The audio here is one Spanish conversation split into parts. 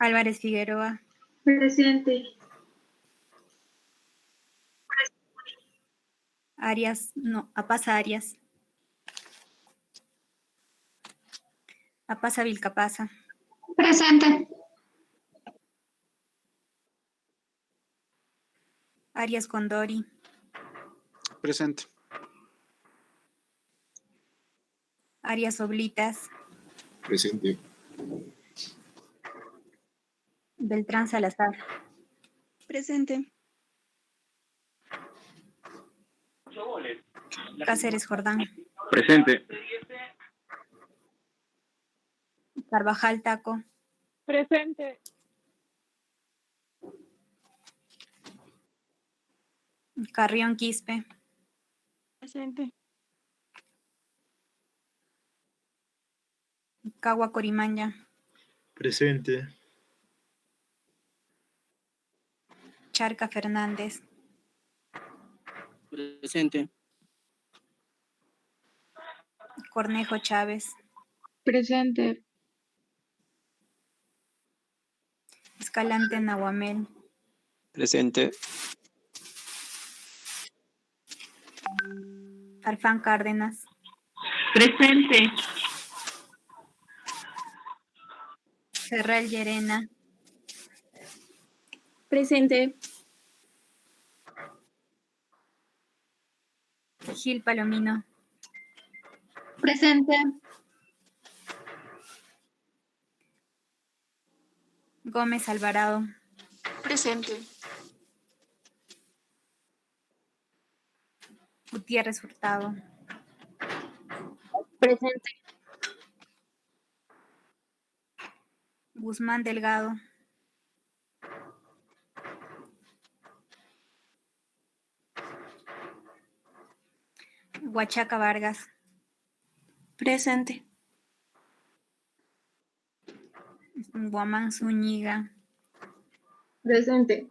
Álvarez Figueroa. Presente. Apaza Arias. Apaza Vilcapasa. Presente. Arias Condori. Presente. Arias Oblitas. Presente. Beltrán Salazar. Presente. Cáceres Jordán. Presente. Carvajal Taco. Presente. Carrión Quispe. Presente. Cagua Corimaña. Presente. Charca Fernández. Presente. Cornejo Chávez. Presente. Escalante Nahuamel. Presente. Alfán Cárdenas. Presente. Ferral Llerena. Presente. Gil Palomino. Presente. Gómez Alvarado. Presente. Gutiérrez Hurtado. Presente. Guzmán Delgado. Huachaca Vargas. Presente. Guamán Zúñiga. Presente.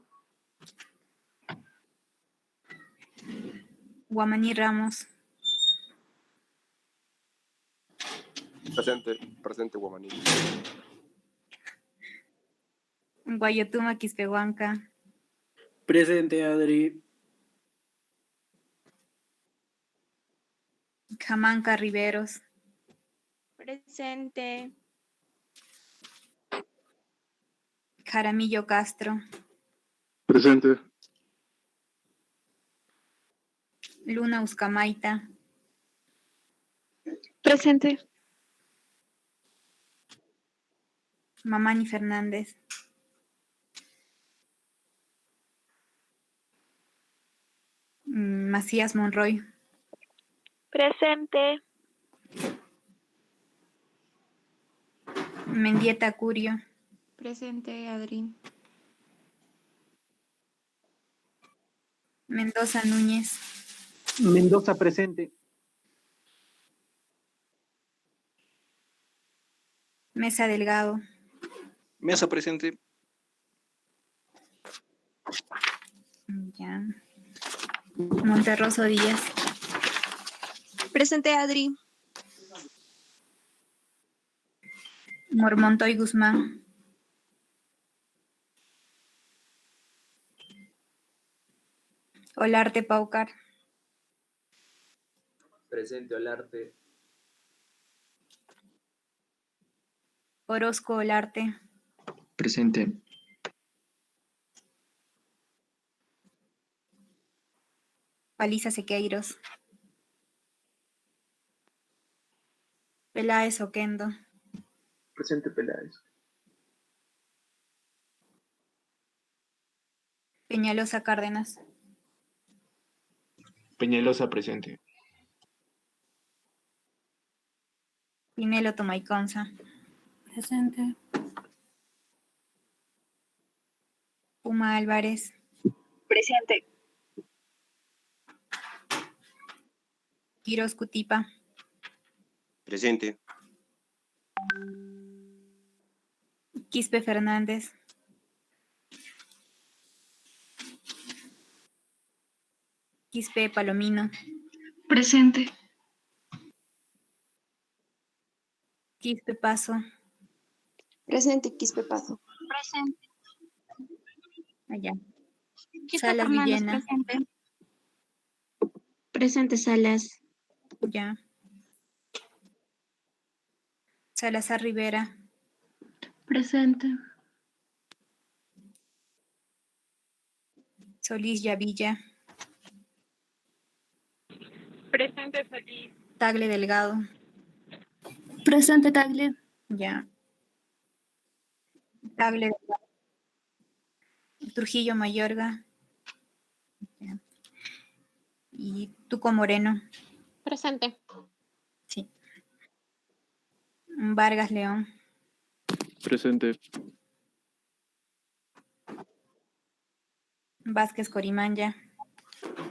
Guamaní Ramos. Presente Guamaní. Guayotuma Quispehuanca. Presente, Adri. Jamanca Riveros. Presente. Jaramillo Castro. Presente. Luna Uscamaita. Presente. Mamani Fernández. Macías Monroy. Presente. Mendieta Curio. Presente, Adri. Mendoza Núñez. Mendoza presente. Mesa Delgado. Mesa presente. Ya. Monterroso Díaz. Presente, Adri. Mormontoy Guzmán. Olarte Paucar. Presente Olarte. Orozco Olarte. Presente. Paliza Sequeiros. Peláez Oquendo. Presente Peláez. Peñalosa Cárdenas. Peñalosa presente. Pinelo Tomaiconza. Presente. Puma Álvarez. Presente. Quiroz Cutipa. Presente. Quispe Fernández. Quispe Palomino. Presente. Quispe Paso. Presente, Quispe Paso. Allá. Quispe Salas Fernández, Villena. presente. Presente, Salas. Ya. Salazar Rivera. Presente. Solís Yavilla. Presente, Solís. Tagle Delgado. Presente, Tagle. Ya. Tagle Delgado. Trujillo Mayorga. Ya. Y Tuco Moreno. Presente. Sí. Vargas León. Presente. Vázquez Corimanya.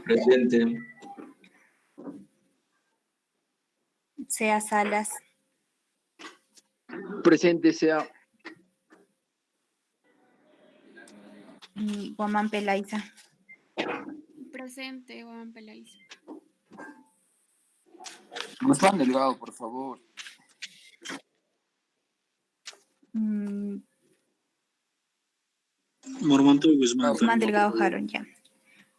Presente. Sea Salas. Presente sea. Y Guamán Pelaiza. Presente, Juan Peláez. Guzmán Delgado, por favor. Mm, Mormonte Guzmán. Guzmán también, Delgado por favor. Jaron, ya.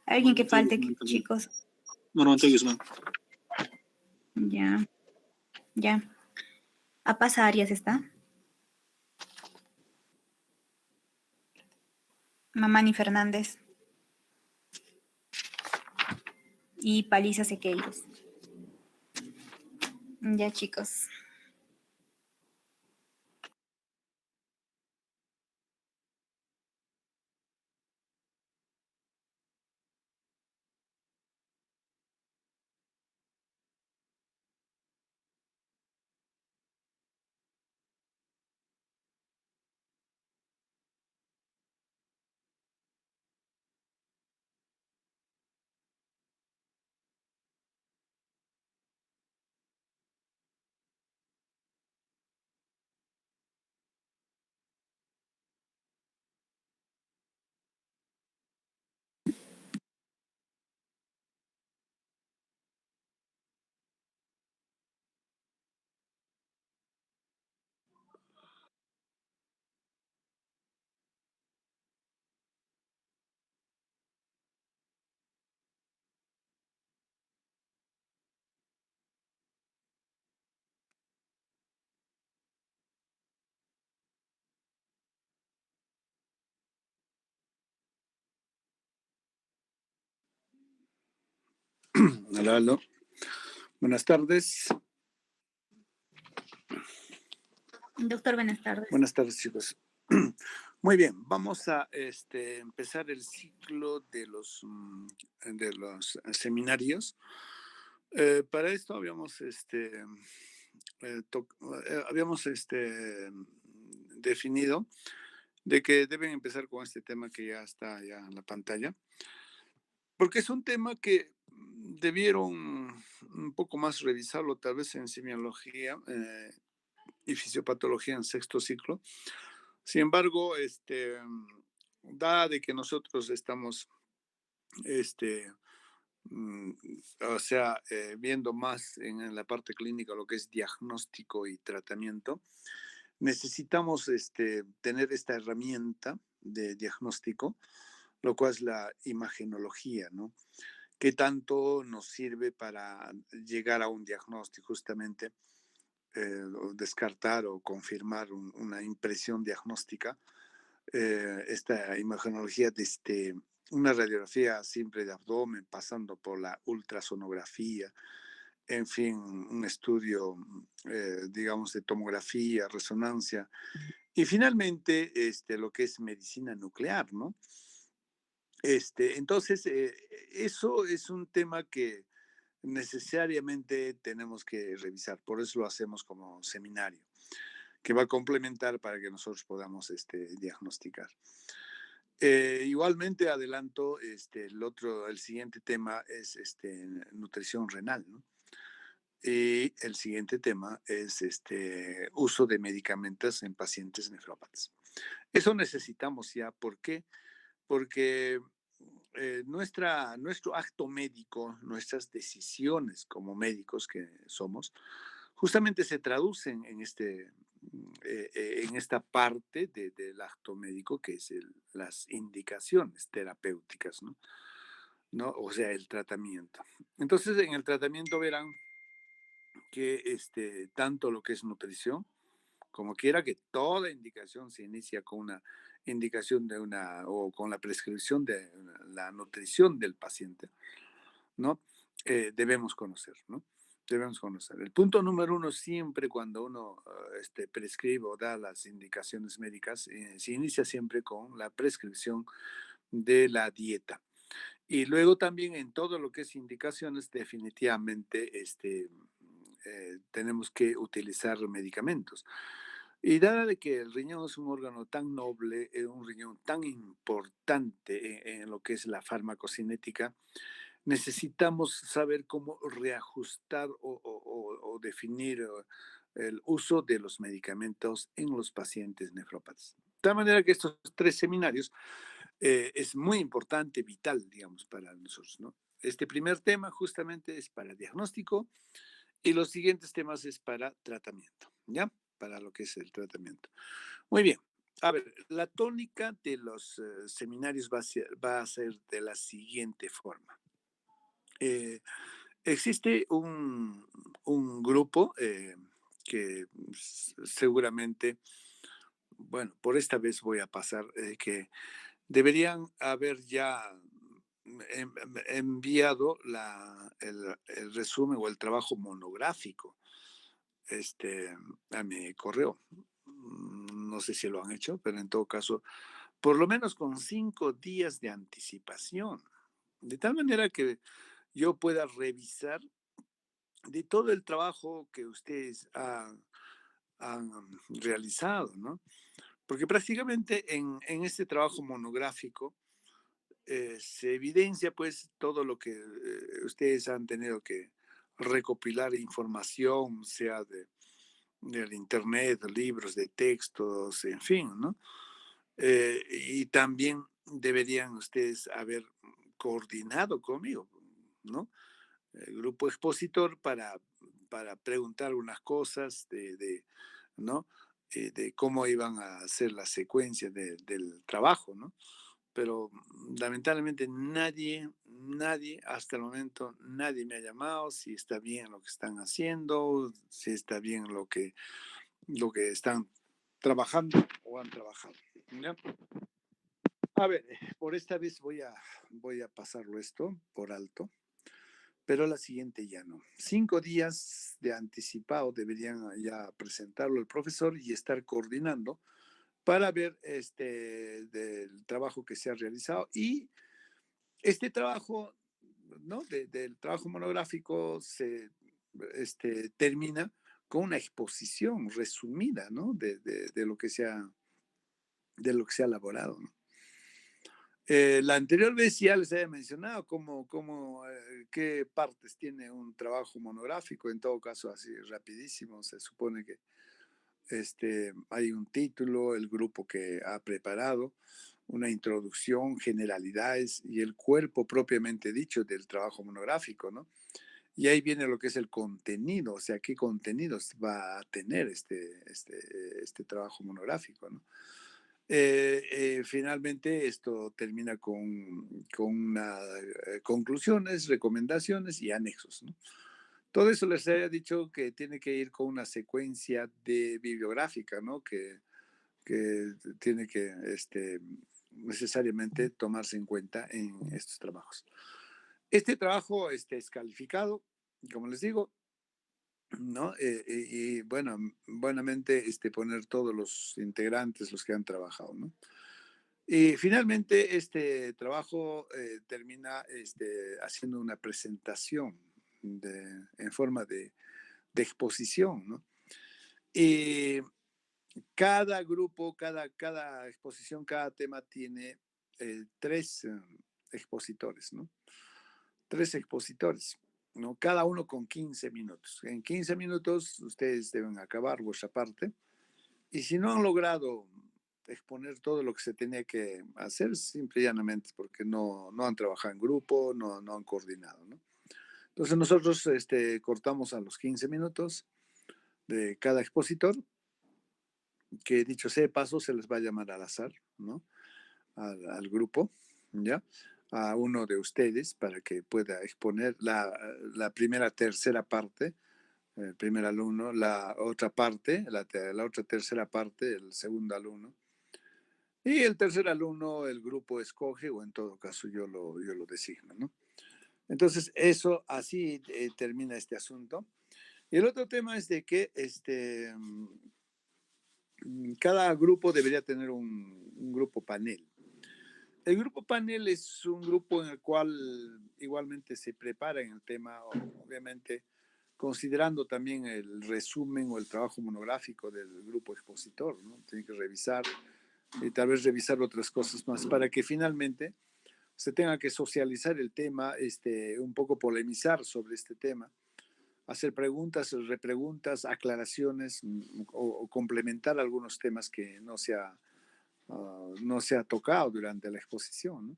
Alguien que Mormonte falte, Guzmán también. chicos. Mormonte Guzmán. Ya. Ya. Apasa Arias está. Mamani Fernández. Y Paliza Sequeiros. Ya, chicos. Aló, aló. Buenas tardes. Doctor, buenas tardes. Buenas tardes, chicos. Muy bien, vamos a empezar el ciclo de los seminarios. Para esto habíamos definido de que deben empezar con este tema que ya está ya en la pantalla, porque es un tema que debieron un poco más revisarlo, tal vez en semiología y fisiopatología en sexto ciclo. Sin embargo, dada de que nosotros estamos viendo más en la parte clínica lo que es diagnóstico y tratamiento, necesitamos tener esta herramienta de diagnóstico, lo cual es la imagenología, ¿no? Que tanto nos sirve para llegar a un diagnóstico, justamente descartar o confirmar una impresión diagnóstica. Esta imagenología desde una radiografía simple de abdomen, pasando por la ultrasonografía, en fin, un estudio, digamos, de tomografía, resonancia, y finalmente lo que es medicina nuclear, ¿no? Entonces, eso es un tema que necesariamente tenemos que revisar, por eso lo hacemos como seminario, que va a complementar para que nosotros podamos diagnosticar. Igualmente adelanto, el siguiente tema es nutrición renal, ¿no? Y el siguiente tema es uso de medicamentos en pacientes nefrópatas. Eso necesitamos ya, ¿por qué? Porque nuestro acto médico, nuestras decisiones como médicos que somos, justamente se traducen en en esta parte del acto médico, que es las indicaciones terapéuticas, ¿no? ¿No? O sea, el tratamiento. Entonces, en el tratamiento verán que tanto lo que es nutrición, como quiera que toda indicación se inicia con una indicación o con la prescripción de la nutrición del paciente, ¿no? Debemos conocer, ¿no? Debemos conocer. El punto número uno, siempre cuando uno prescribe o da las indicaciones médicas, se inicia siempre con la prescripción de la dieta. Y luego también en todo lo que es indicaciones, definitivamente tenemos que utilizar medicamentos. Y dada de que el riñón es un órgano tan noble, un riñón tan importante en lo que es la farmacocinética, necesitamos saber cómo reajustar o definir el uso de los medicamentos en los pacientes nefrópatas. De tal manera que estos 3 seminarios es muy importante, vital, digamos, para nosotros, ¿no? Este primer tema justamente es para diagnóstico y los siguientes temas es para tratamiento, ¿ya? Para lo que es el tratamiento. Muy bien. A ver, la tónica de los seminarios va a ser de la siguiente forma. Existe un grupo que seguramente, bueno, por esta vez voy a pasar, que deberían haber ya enviado el resumen o el trabajo monográfico a mi correo. No sé si lo han hecho, pero en todo caso, por lo menos con 5 días de anticipación, de tal manera que yo pueda revisar de todo el trabajo que ustedes han realizado, ¿no? Porque prácticamente en este trabajo monográfico se evidencia pues todo lo que ustedes han tenido que recopilar información, sea del internet, libros de textos, en fin, ¿no? Y también deberían ustedes haber coordinado conmigo, ¿no? El grupo expositor para preguntar unas cosas ¿no? De cómo iban a hacer la secuencia del trabajo, ¿no? Pero lamentablemente nadie hasta el momento, nadie me ha llamado si está bien lo que están haciendo, si está bien lo que están trabajando o han trabajado, ¿ya? A ver, por esta vez voy a pasarlo esto por alto, pero la siguiente ya no. 5 días de anticipado deberían ya presentarlo el profesor y estar coordinando para ver del trabajo que se ha realizado. Y este trabajo, ¿no? Del trabajo monográfico se termina con una exposición resumida, ¿no? de lo que se ha elaborado, ¿no? La anterior vez ya les había mencionado qué partes tiene un trabajo monográfico. En todo caso, así rapidísimo, se supone que hay un título, el grupo que ha preparado, una introducción, generalidades y el cuerpo propiamente dicho del trabajo monográfico, ¿no? Y ahí viene lo que es el contenido, o sea, qué contenidos va a tener este trabajo monográfico, ¿no? Finalmente esto termina con conclusiones, recomendaciones y anexos, ¿no? Todo eso les había dicho que tiene que ir con una secuencia bibliográfica, ¿no? Que tiene que necesariamente tomarse en cuenta en estos trabajos. Este trabajo es calificado, como les digo, ¿no? Y bueno, buenamente poner todos los integrantes, los que han trabajado, ¿no? Y finalmente este trabajo termina haciendo una presentación en forma de exposición, ¿no? Y cada grupo, cada exposición, cada tema tiene 3 expositores, ¿no? 3 expositores, ¿no? Cada uno con 15 minutos. En 15 minutos ustedes deben acabar vuestra parte. Y si no han logrado exponer todo lo que se tenía que hacer, simple y llanamente porque no han trabajado en grupo, no han coordinado, ¿no? Entonces nosotros cortamos a los 15 minutos de cada expositor que dicho sea de paso, se les va a llamar al azar, ¿no? Al grupo, ¿ya? A uno de ustedes para que pueda exponer la primera, tercera parte, el primer alumno, la otra parte, la otra tercera parte, el segundo alumno. Y el tercer alumno, el grupo escoge, o en todo caso yo lo designo, ¿no? Entonces, eso, así termina este asunto. Y el otro tema es de que cada grupo debería tener un grupo panel. El grupo panel es un grupo en el cual igualmente se prepara en el tema, obviamente considerando también el resumen o el trabajo monográfico del grupo expositor, ¿no? Tiene que revisar y tal vez revisar otras cosas más para que finalmente se tenga que socializar el tema, un poco polemizar sobre este tema, hacer preguntas, repreguntas, aclaraciones o complementar algunos temas que no se ha tocado durante la exposición, ¿no?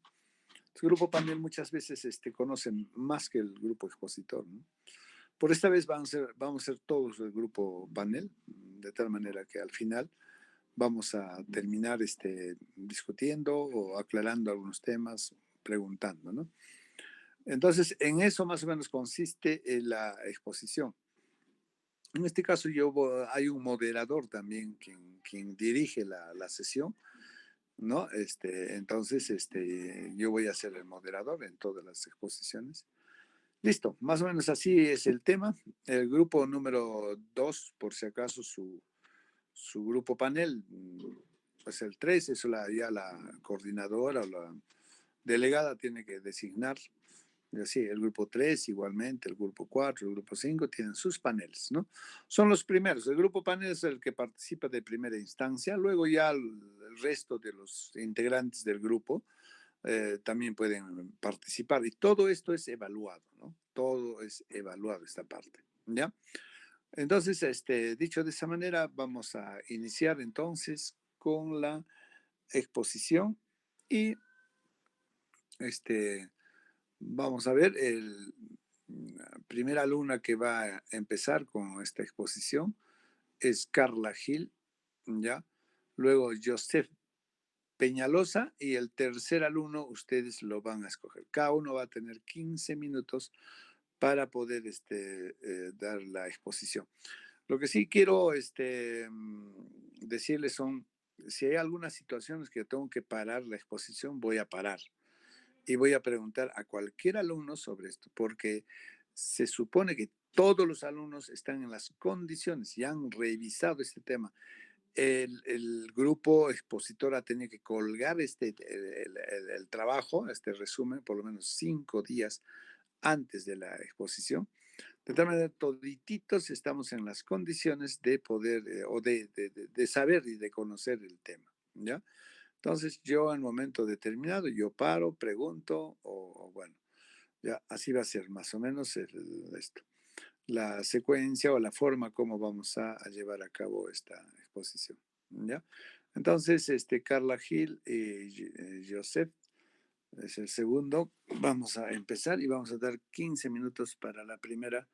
El grupo panel muchas veces conocen más que el grupo expositor, ¿no? Por esta vez vamos a ser todos el grupo panel, de tal manera que al final vamos a terminar discutiendo o aclarando algunos temas, preguntando, ¿no? Entonces, en eso más o menos consiste la exposición. En este caso hay un moderador también quien dirige la sesión, ¿no? Entonces, yo voy a ser el moderador en todas las exposiciones. Listo, más o menos así es el tema. El grupo número 2, por si acaso su grupo panel, pues el 3, eso ya la coordinadora o la delegada tiene que designar. Sí, el grupo 3 igualmente, el grupo 4, el grupo 5 tienen sus paneles, ¿no? Son los primeros. El grupo panel es el que participa de primera instancia, luego ya el resto de los integrantes del grupo también pueden participar y todo esto es evaluado, ¿no? Todo es evaluado esta parte, ¿ya? Entonces, dicho de esa manera, vamos a iniciar entonces con la exposición y vamos a ver la primera alumna que va a empezar con esta exposición es Carla Gil, ¿ya? Luego Joseph Peñalosa y el tercer alumno ustedes lo van a escoger. Cada uno va a tener 15 minutos para poder dar la exposición. Lo que sí quiero decirles son, si hay algunas situaciones que tengo que parar la exposición, voy a parar. Y voy a preguntar a cualquier alumno sobre esto, porque se supone que todos los alumnos están en las condiciones y han revisado este tema. El grupo expositor ha tenido que colgar el trabajo, este resumen, por lo menos 5 días antes de la exposición. De tal manera, todititos estamos en las condiciones de poder o de saber y de conocer el tema, ¿ya? Entonces, yo en un momento determinado, yo paro, pregunto, o bueno, ya así va a ser más o menos la secuencia o la forma como vamos a llevar a cabo esta exposición, ¿ya? Entonces, Carla Gil y Joseph es el segundo. Vamos a empezar y vamos a dar 15 minutos para la primera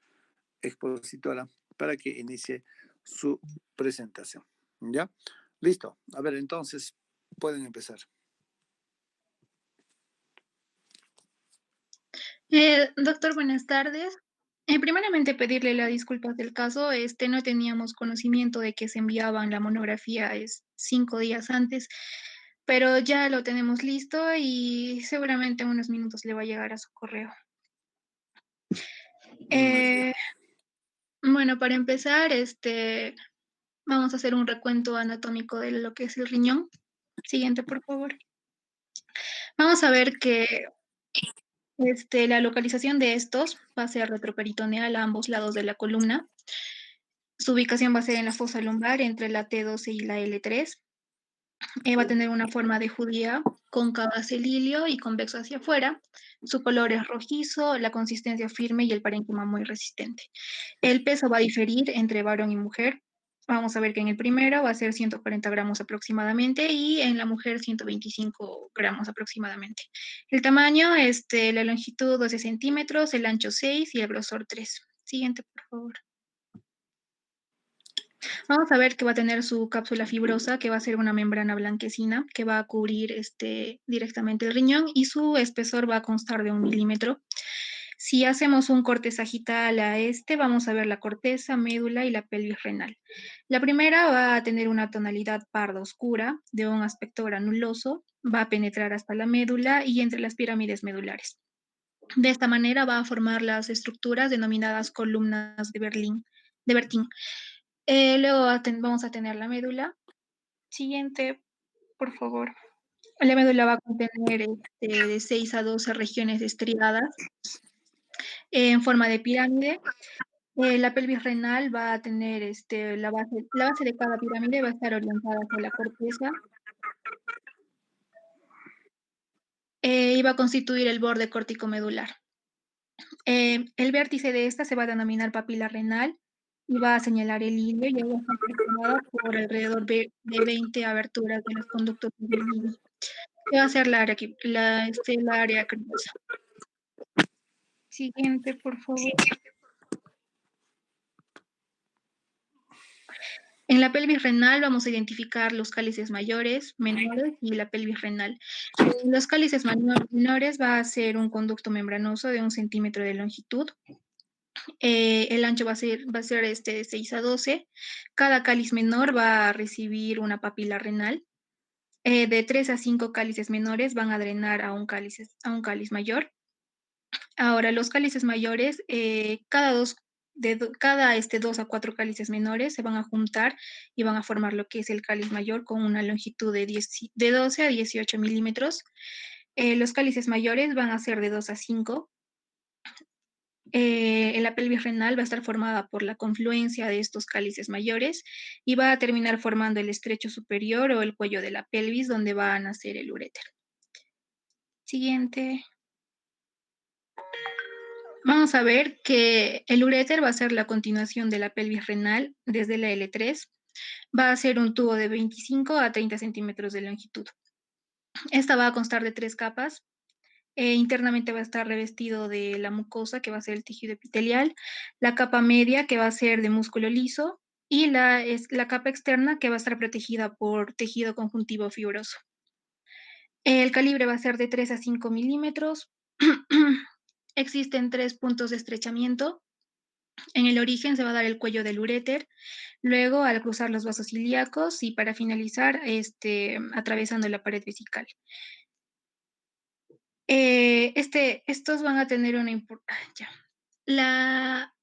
expositora para que inicie su presentación, ¿ya? Listo. A ver, entonces, pueden empezar. Doctor, buenas tardes. Primeramente pedirle las disculpas del caso. No teníamos conocimiento de que se enviaban la monografía 5 días antes, pero ya lo tenemos listo y seguramente en unos minutos le va a llegar a su correo. Bueno, para empezar, vamos a hacer un recuento anatómico de lo que es el riñón. Siguiente, por favor. Vamos a ver que la localización de estos va a ser retroperitoneal a ambos lados de la columna. Su ubicación va a ser en la fosa lumbar entre la T12 y la L3. Va a tener una forma de judía cóncava hacia el ilio y convexo hacia afuera. Su color es rojizo, la consistencia firme y el parénquima muy resistente. El peso va a diferir entre varón y mujer. Vamos a ver que en el primero va a ser 140 gramos aproximadamente y en la mujer 125 gramos aproximadamente. El tamaño, la longitud 12 centímetros, el ancho 6 y el grosor 3. Siguiente, por favor. Vamos a ver que va a tener su cápsula fibrosa, que va a ser una membrana blanquecina, que va a cubrir directamente el riñón y su espesor va a constar de 1 milímetro. Si hacemos un corte sagital a vamos a ver la corteza, médula y la pelvis renal. La primera va a tener una tonalidad parda oscura, de un aspecto granuloso, va a penetrar hasta la médula y entre las pirámides medulares. De esta manera va a formar las estructuras denominadas columnas de Berlín, de Bertin. Luego vamos a tener la médula. Siguiente, por favor. La médula va a contener de 6 a 12 regiones estriadas en forma de pirámide. La pelvis renal va a tener la base de cada pirámide va a estar orientada hacia la corteza. Y va a constituir el borde córtico-medular. El vértice de esta se va a denominar papila renal y va a señalar el hilo y va a estar formada por alrededor de 20 aberturas de los conductos del hilo. ¿Qué va a ser la área crinosa? Siguiente, por favor. En la pelvis renal vamos a identificar los cálices mayores, menores y la pelvis renal. Los cálices menores va a ser un conducto membranoso de 1 centímetro de longitud. El ancho va a ser de 6 a 12. Cada cáliz menor va a recibir una papila renal. De 3 a 5 cálices menores van a drenar a un cáliz mayor. Ahora, los cálices mayores, cada 2 a 4 cálices menores se van a juntar y van a formar lo que es el cáliz mayor con una longitud de 12 a 18 milímetros. Los cálices mayores van a ser de 2 a 5. La pelvis renal va a estar formada por la confluencia de estos cálices mayores y va a terminar formando el estrecho superior o el cuello de la pelvis donde va a nacer el uréter. Siguiente. Vamos a ver que el uréter va a ser la continuación de la pelvis renal desde la L3. Va a ser un tubo de 25 a 30 centímetros de longitud. Esta va a constar de 3 capas. Internamente va a estar revestido de la mucosa, que va a ser el tejido epitelial, la capa media, que va a ser de músculo liso, y la capa externa, que va a estar protegida por tejido conjuntivo fibroso. El calibre va a ser de 3 a 5 milímetros. Existen 3 puntos de estrechamiento. En el origen se va a dar el cuello del uréter, luego al cruzar los vasos ilíacos y para finalizar atravesando la pared vesical. Estos van a tener una importancia. La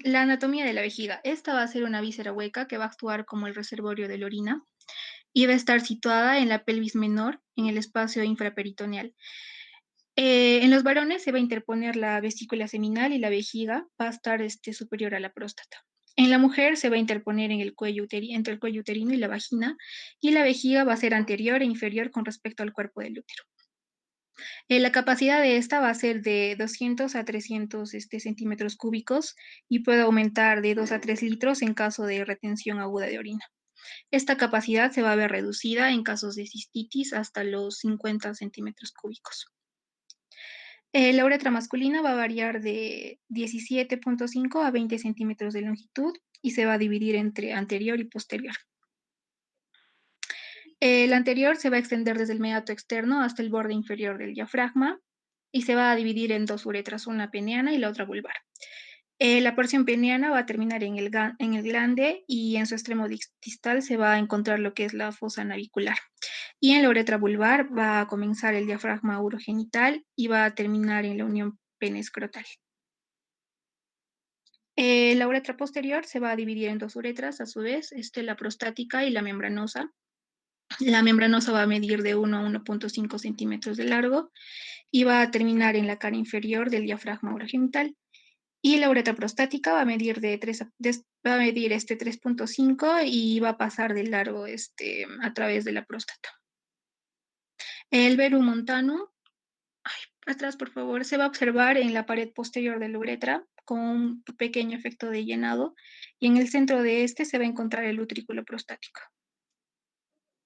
anatomía de la vejiga. Esta va a ser una víscera hueca que va a actuar como el reservorio de la orina y va a estar situada en la pelvis menor, en el espacio infraperitoneal. En los varones se va a interponer la vesícula seminal y la vejiga va a estar superior a la próstata. En la mujer se va a interponer entre el cuello uterino y la vagina, y la vejiga va a ser anterior e inferior con respecto al cuerpo del útero. La capacidad de esta va a ser de 200 a 300 centímetros cúbicos y puede aumentar de 2 a 3 litros en caso de retención aguda de orina. Esta capacidad se va a ver reducida en casos de cistitis hasta los 50 centímetros cúbicos. La uretra masculina va a variar de 17.5 a 20 centímetros de longitud y se va a dividir entre anterior y posterior. El anterior se va a extender desde el meato externo hasta el borde inferior del diafragma y se va a dividir en 2 uretras, una peniana y la otra vulvar. La porción peniana va a terminar en el glande y en su extremo distal se va a encontrar lo que es la fosa navicular. Y en la uretra vulvar va a comenzar el diafragma urogenital y va a terminar en la unión pene-escrotal. La uretra posterior se va a dividir en 2 uretras, a su vez, la prostática y la membranosa. La membranosa va a medir de 1 a 1.5 centímetros de largo y va a terminar en la cara inferior del diafragma urogenital. Y la uretra prostática va a medir 3.5 y va a pasar de largo a través de la próstata. El verum montanum, atrás por favor, se va a observar en la pared posterior de la uretra con un pequeño efecto de llenado y en el centro de se va a encontrar el utrículo prostático.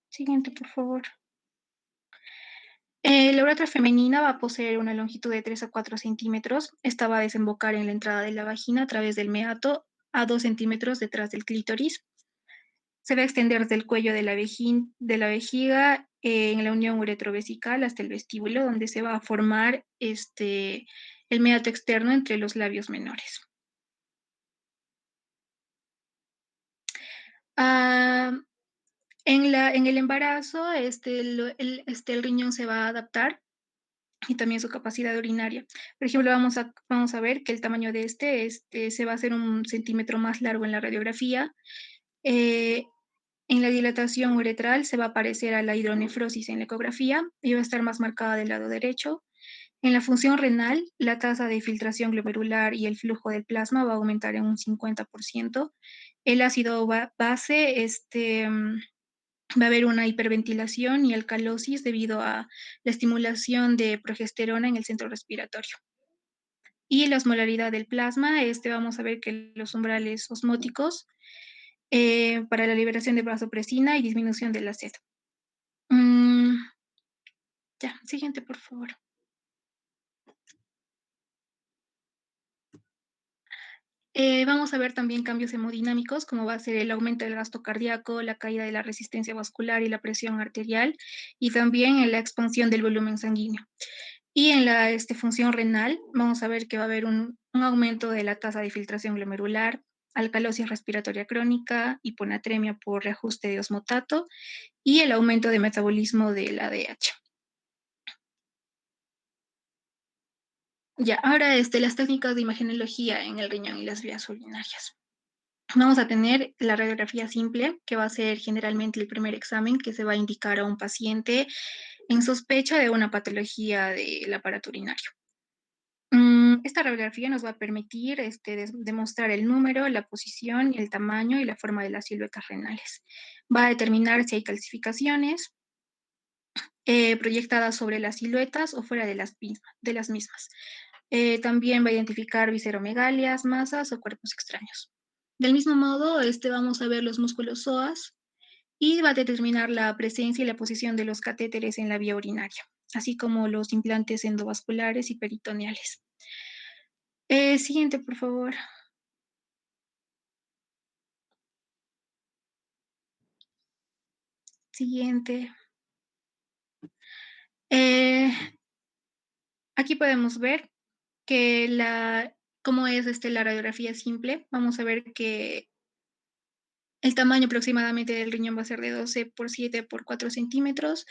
Siguiente, por favor. La uretra femenina va a poseer una longitud de 3 a 4 centímetros. Esta va a desembocar en la entrada de la vagina a través del meato a 2 centímetros detrás del clítoris. Se va a extender desde el cuello de la vejiga en la unión uretrovesical hasta el vestíbulo, donde se va a formar el meato externo entre los labios menores. En el embarazo, el riñón se va a adaptar y también su capacidad urinaria. Por ejemplo, vamos a ver que el tamaño de se va a hacer 1 centímetro más largo en la radiografía. En la dilatación uretral se va a parecer a la hidronefrosis en la ecografía y va a estar más marcada del lado derecho. En la función renal, la tasa de filtración glomerular y el flujo del plasma va a aumentar en un 50%. El ácido base, va a haber una hiperventilación y alcalosis debido a la estimulación de progesterona en el centro respiratorio. Y la osmolaridad del plasma, vamos a ver que los umbrales osmóticos para la liberación de vasopresina y disminución de la sed. Ya, siguiente, por favor. Vamos a ver también cambios hemodinámicos, como va a ser el aumento del gasto cardíaco, la caída de la resistencia vascular y la presión arterial, y también en la expansión del volumen sanguíneo. Y en la función renal, vamos a ver que va a haber un aumento de la tasa de filtración glomerular, alcalosis respiratoria crónica, hiponatremia por reajuste de osmotato y el aumento de metabolismo del ADH. Ya, ahora las técnicas de imagenología en el riñón y las vías urinarias. Vamos a tener la radiografía simple, que va a ser generalmente el primer examen que se va a indicar a un paciente en sospecha de una patología del aparato urinario. Esta radiografía nos va a permitir demostrar el número, la posición, el tamaño y la forma de las siluetas renales. Va a determinar si hay calcificaciones proyectadas sobre las siluetas o fuera de las mismas. También va a identificar visceromegalias, masas o cuerpos extraños. Del mismo modo, vamos a ver los músculos psoas y va a determinar la presencia y la posición de los catéteres en la vía urinaria, así como los implantes endovasculares y peritoneales. Siguiente, por favor. Siguiente. Aquí podemos ver que cómo es la radiografía simple. Vamos a ver que el tamaño aproximadamente del riñón va a ser de 12 por 7 por 4 centímetros.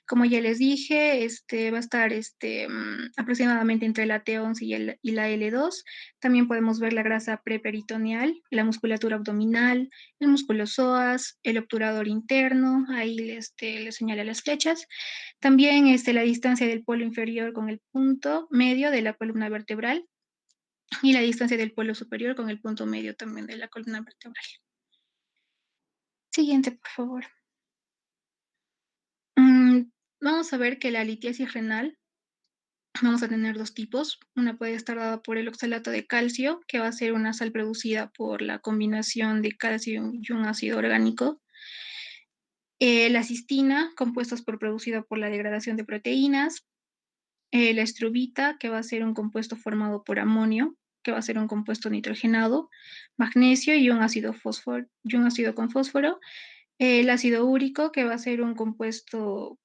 Como ya les dije, va a estar aproximadamente entre la T11 y la L2. También podemos ver la grasa preperitoneal, la musculatura abdominal, el músculo psoas, el obturador interno. Ahí les señala las flechas. También la distancia del polo inferior con el punto medio de la columna vertebral y la distancia del polo superior con el punto medio también de la columna vertebral. Siguiente, por favor. Vamos a ver que la litiasis renal, vamos a tener 2 tipos. Una puede estar dada por el oxalato de calcio, que va a ser una sal producida por la combinación de calcio y un ácido orgánico. La cistina, compuestos producida por la degradación de proteínas. La estrubita, que va a ser un compuesto formado por amonio, que va a ser un compuesto nitrogenado, magnesio y un ácido con fósforo. El ácido úrico, que va a ser un compuesto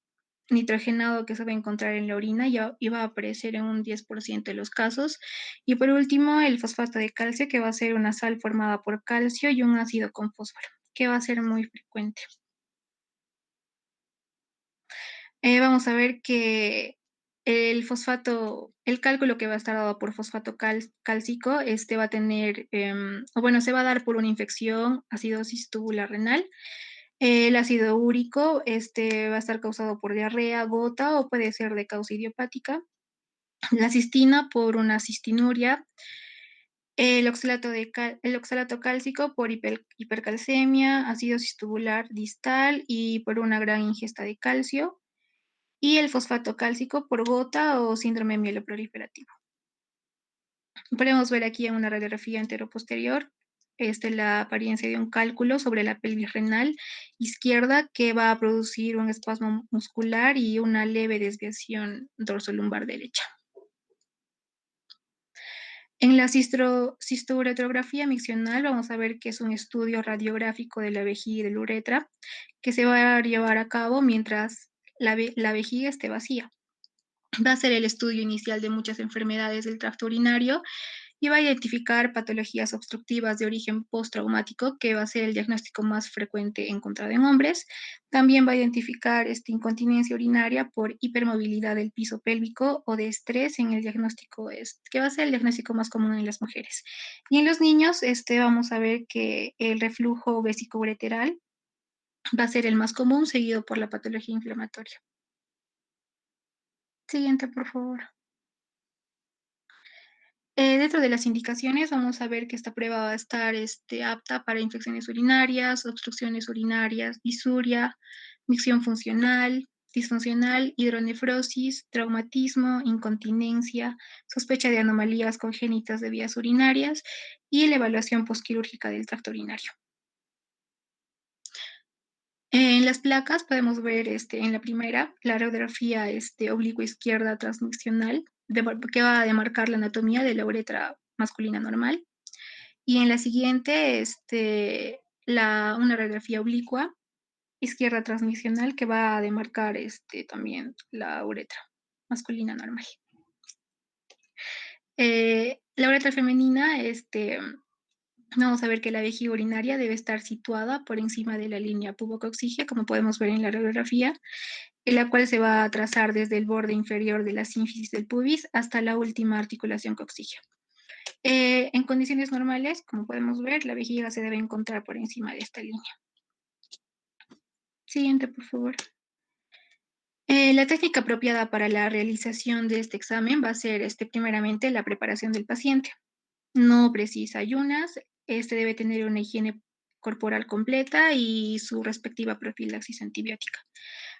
nitrogenado que se va a encontrar en la orina y va a aparecer en un 10% de los casos. Y por último, el fosfato de calcio, que va a ser una sal formada por calcio y un ácido con fósforo, que va a ser muy frecuente. Vamos a ver que el cálculo que va a estar dado por fosfato cálcico, va a tener, se va a dar por una infección, acidosis tubular renal. El ácido úrico, va a estar causado por diarrea, gota o puede ser de causa idiopática. La cistina por una cistinuria. El oxalato cálcico por hipercalcemia, acidosis tubular distal y por una gran ingesta de calcio. Y el fosfato cálcico por gota o síndrome mieloproliferativo. Podemos ver aquí en una radiografía anteroposterior la apariencia de un cálculo sobre la pelvis renal izquierda que va a producir un espasmo muscular y una leve desviación dorsolumbar derecha. En la cisturetrografía miccional vamos a ver que es un estudio radiográfico de la vejiga y de la uretra que se va a llevar a cabo mientras la vejiga esté vacía. Va a ser el estudio inicial de muchas enfermedades del tracto urinario y va a identificar patologías obstructivas de origen postraumático, que va a ser el diagnóstico más frecuente encontrado en hombres. También va a identificar incontinencia urinaria por hipermovilidad del piso pélvico o de estrés en el diagnóstico, que va a ser el diagnóstico más común en las mujeres. Y en los niños vamos a ver que el reflujo vesicoureteral va a ser el más común, seguido por la patología inflamatoria. Siguiente, por favor. Dentro de las indicaciones vamos a ver que esta prueba va a estar apta para infecciones urinarias, obstrucciones urinarias, disuria, micción funcional, disfuncional, hidronefrosis, traumatismo, incontinencia, sospecha de anomalías congénitas de vías urinarias y la evaluación postquirúrgica del tracto urinario. En las placas podemos ver en la primera la radiografía oblicua izquierda transmiccional que va a demarcar la anatomía de la uretra masculina normal. Y en la siguiente, una radiografía oblicua izquierda transmisional que va a demarcar también la uretra masculina normal. La uretra femenina, vamos a ver que la vejiga urinaria debe estar situada por encima de la línea pubocoxígea, como podemos ver en la radiografía, en la cual se va a trazar desde el borde inferior de la sínfisis del pubis hasta la última articulación coxígea. En condiciones normales, como podemos ver, la vejiga se debe encontrar por encima de esta línea. Siguiente, por favor. La técnica apropiada para la realización de este examen va a ser primeramente la preparación del paciente. No precisa ayunas, debe tener una higiene corporal completa y su respectiva profilaxis antibiótica.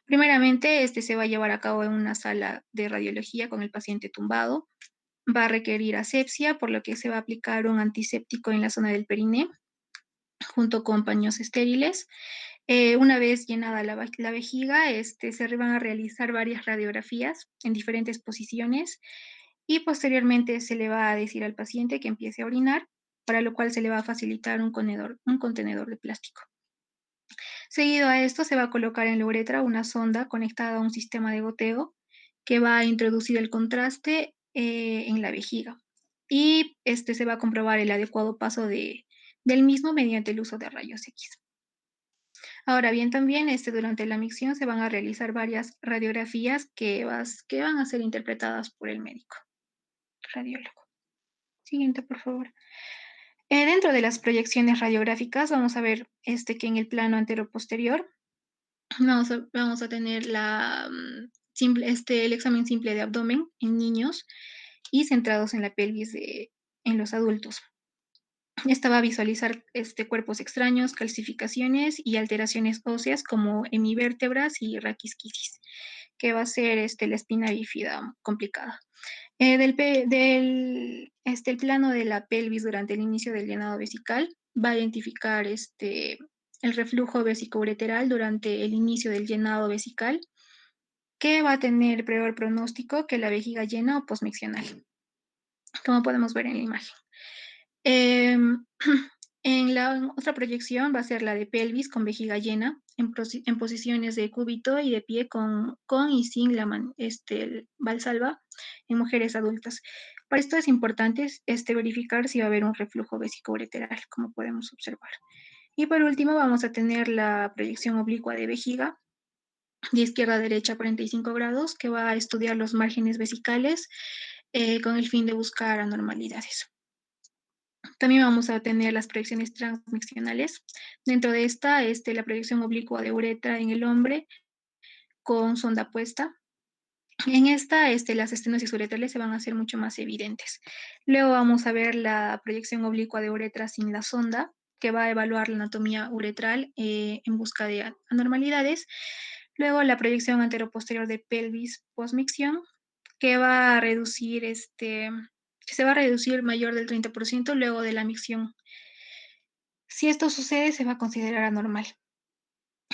Primeramente, se va a llevar a cabo en una sala de radiología con el paciente tumbado. Va a requerir asepsia, por lo que se va a aplicar un antiséptico en la zona del periné, junto con paños estériles. Una vez llenada la vejiga, se van a realizar varias radiografías en diferentes posiciones y posteriormente se le va a decir al paciente que empiece a orinar, para lo cual se le va a facilitar un contenedor de plástico. Seguido a esto, se va a colocar en la uretra una sonda conectada a un sistema de goteo que va a introducir el contraste en la vejiga. Y se va a comprobar el adecuado paso del mismo mediante el uso de rayos X. Ahora bien, también durante la micción se van a realizar varias radiografías que van a ser interpretadas por el médico radiólogo. Siguiente, por favor. Dentro de las proyecciones radiográficas vamos a ver que en el plano anteroposterior vamos a tener el examen simple de abdomen en niños y centrados en la pelvis en los adultos. Esta va a visualizar cuerpos extraños, calcificaciones y alteraciones óseas como hemivértebras y raquisquisis, que va a ser la espina bífida complicada. El plano de la pelvis durante el inicio del llenado vesical va a identificar el reflujo vesicoureteral durante el inicio del llenado vesical, que va a tener peor pronóstico que la vejiga llena o posmiccional, como podemos ver en la imagen. En la otra proyección va a ser la de pelvis con vejiga llena, en posiciones de cúbito y de pie con y sin la valsalva en mujeres adultas. Para esto es importante verificar si va a haber un reflujo vesicoureteral, como podemos observar. Y por último vamos a tener la proyección oblicua de vejiga, de izquierda a derecha 45 grados, que va a estudiar los márgenes vesicales con el fin de buscar anormalidades. También vamos a tener las proyecciones transmiccionales. Dentro de esta, la proyección oblicua de uretra en el hombre con sonda puesta. En esta, las estenosis uretrales se van a hacer mucho más evidentes. Luego vamos a ver la proyección oblicua de uretra sin la sonda, que va a evaluar la anatomía uretral en busca de anormalidades. Luego la proyección anteroposterior de pelvis postmicción, que va a reducir que se va a reducir mayor del 30% luego de la micción. Si esto sucede, se va a considerar anormal.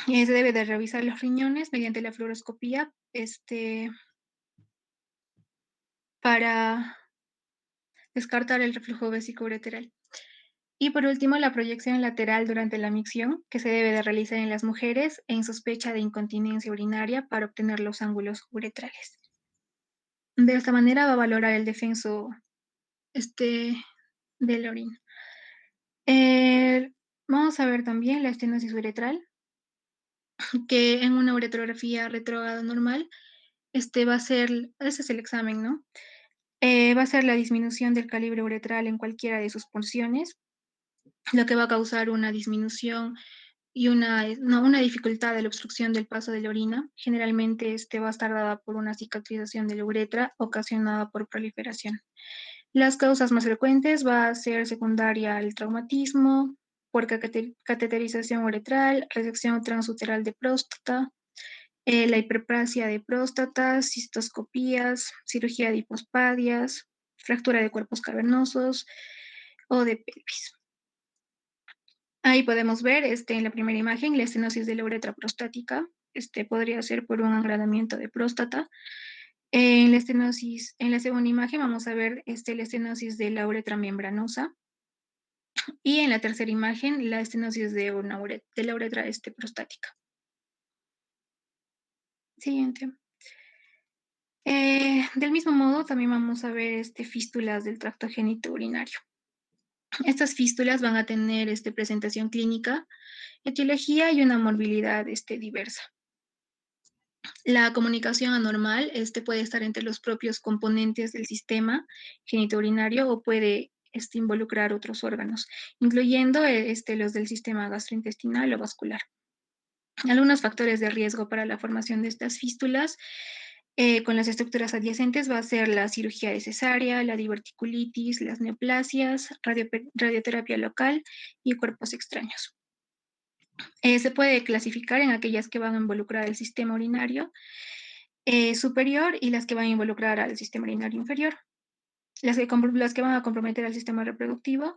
Se debe de revisar los riñones mediante la fluoroscopía para descartar el reflujo vesicoureteral. Y por último, la proyección lateral durante la micción, que se debe de realizar en las mujeres en sospecha de incontinencia urinaria para obtener los ángulos uretrales. De esta manera va a valorar el defenso de la orina. Vamos a ver también la estenosis uretral, que en una uretrografía retrógrada normal, va a ser, ese es el examen, ¿no? Va a ser la disminución del calibre uretral en cualquiera de sus porciones, lo que va a causar una disminución y una dificultad de la obstrucción del paso de la orina. Generalmente va a estar dada por una cicatrización de la uretra ocasionada por proliferación. Las causas más frecuentes va a ser secundaria al traumatismo, por cateterización uretral, resección transuteral de próstata, la hiperplasia de próstata, cistoscopías, cirugía de hipospadias, fractura de cuerpos cavernosos o de pelvis. Ahí podemos ver en la primera imagen la estenosis de la uretra prostática. Podría ser por un agrandamiento de próstata. En la segunda imagen vamos a ver la estenosis de la uretra membranosa. Y en la tercera imagen, la estenosis de la uretra prostática. Siguiente. Del mismo modo, también vamos a ver fístulas del tracto genitourinario. Estas fístulas van a tener presentación clínica, etiología y una morbilidad diversa. La comunicación anormal puede estar entre los propios componentes del sistema genitourinario o puede involucrar otros órganos, incluyendo los del sistema gastrointestinal o vascular. Algunos factores de riesgo para la formación de estas fístulas con las estructuras adyacentes va a ser la cirugía de cesárea, la diverticulitis, las neoplasias, radioterapia local y cuerpos extraños. Se puede clasificar en aquellas que van a involucrar el sistema urinario superior y las que van a involucrar al sistema urinario inferior. Las que van a comprometer al sistema reproductivo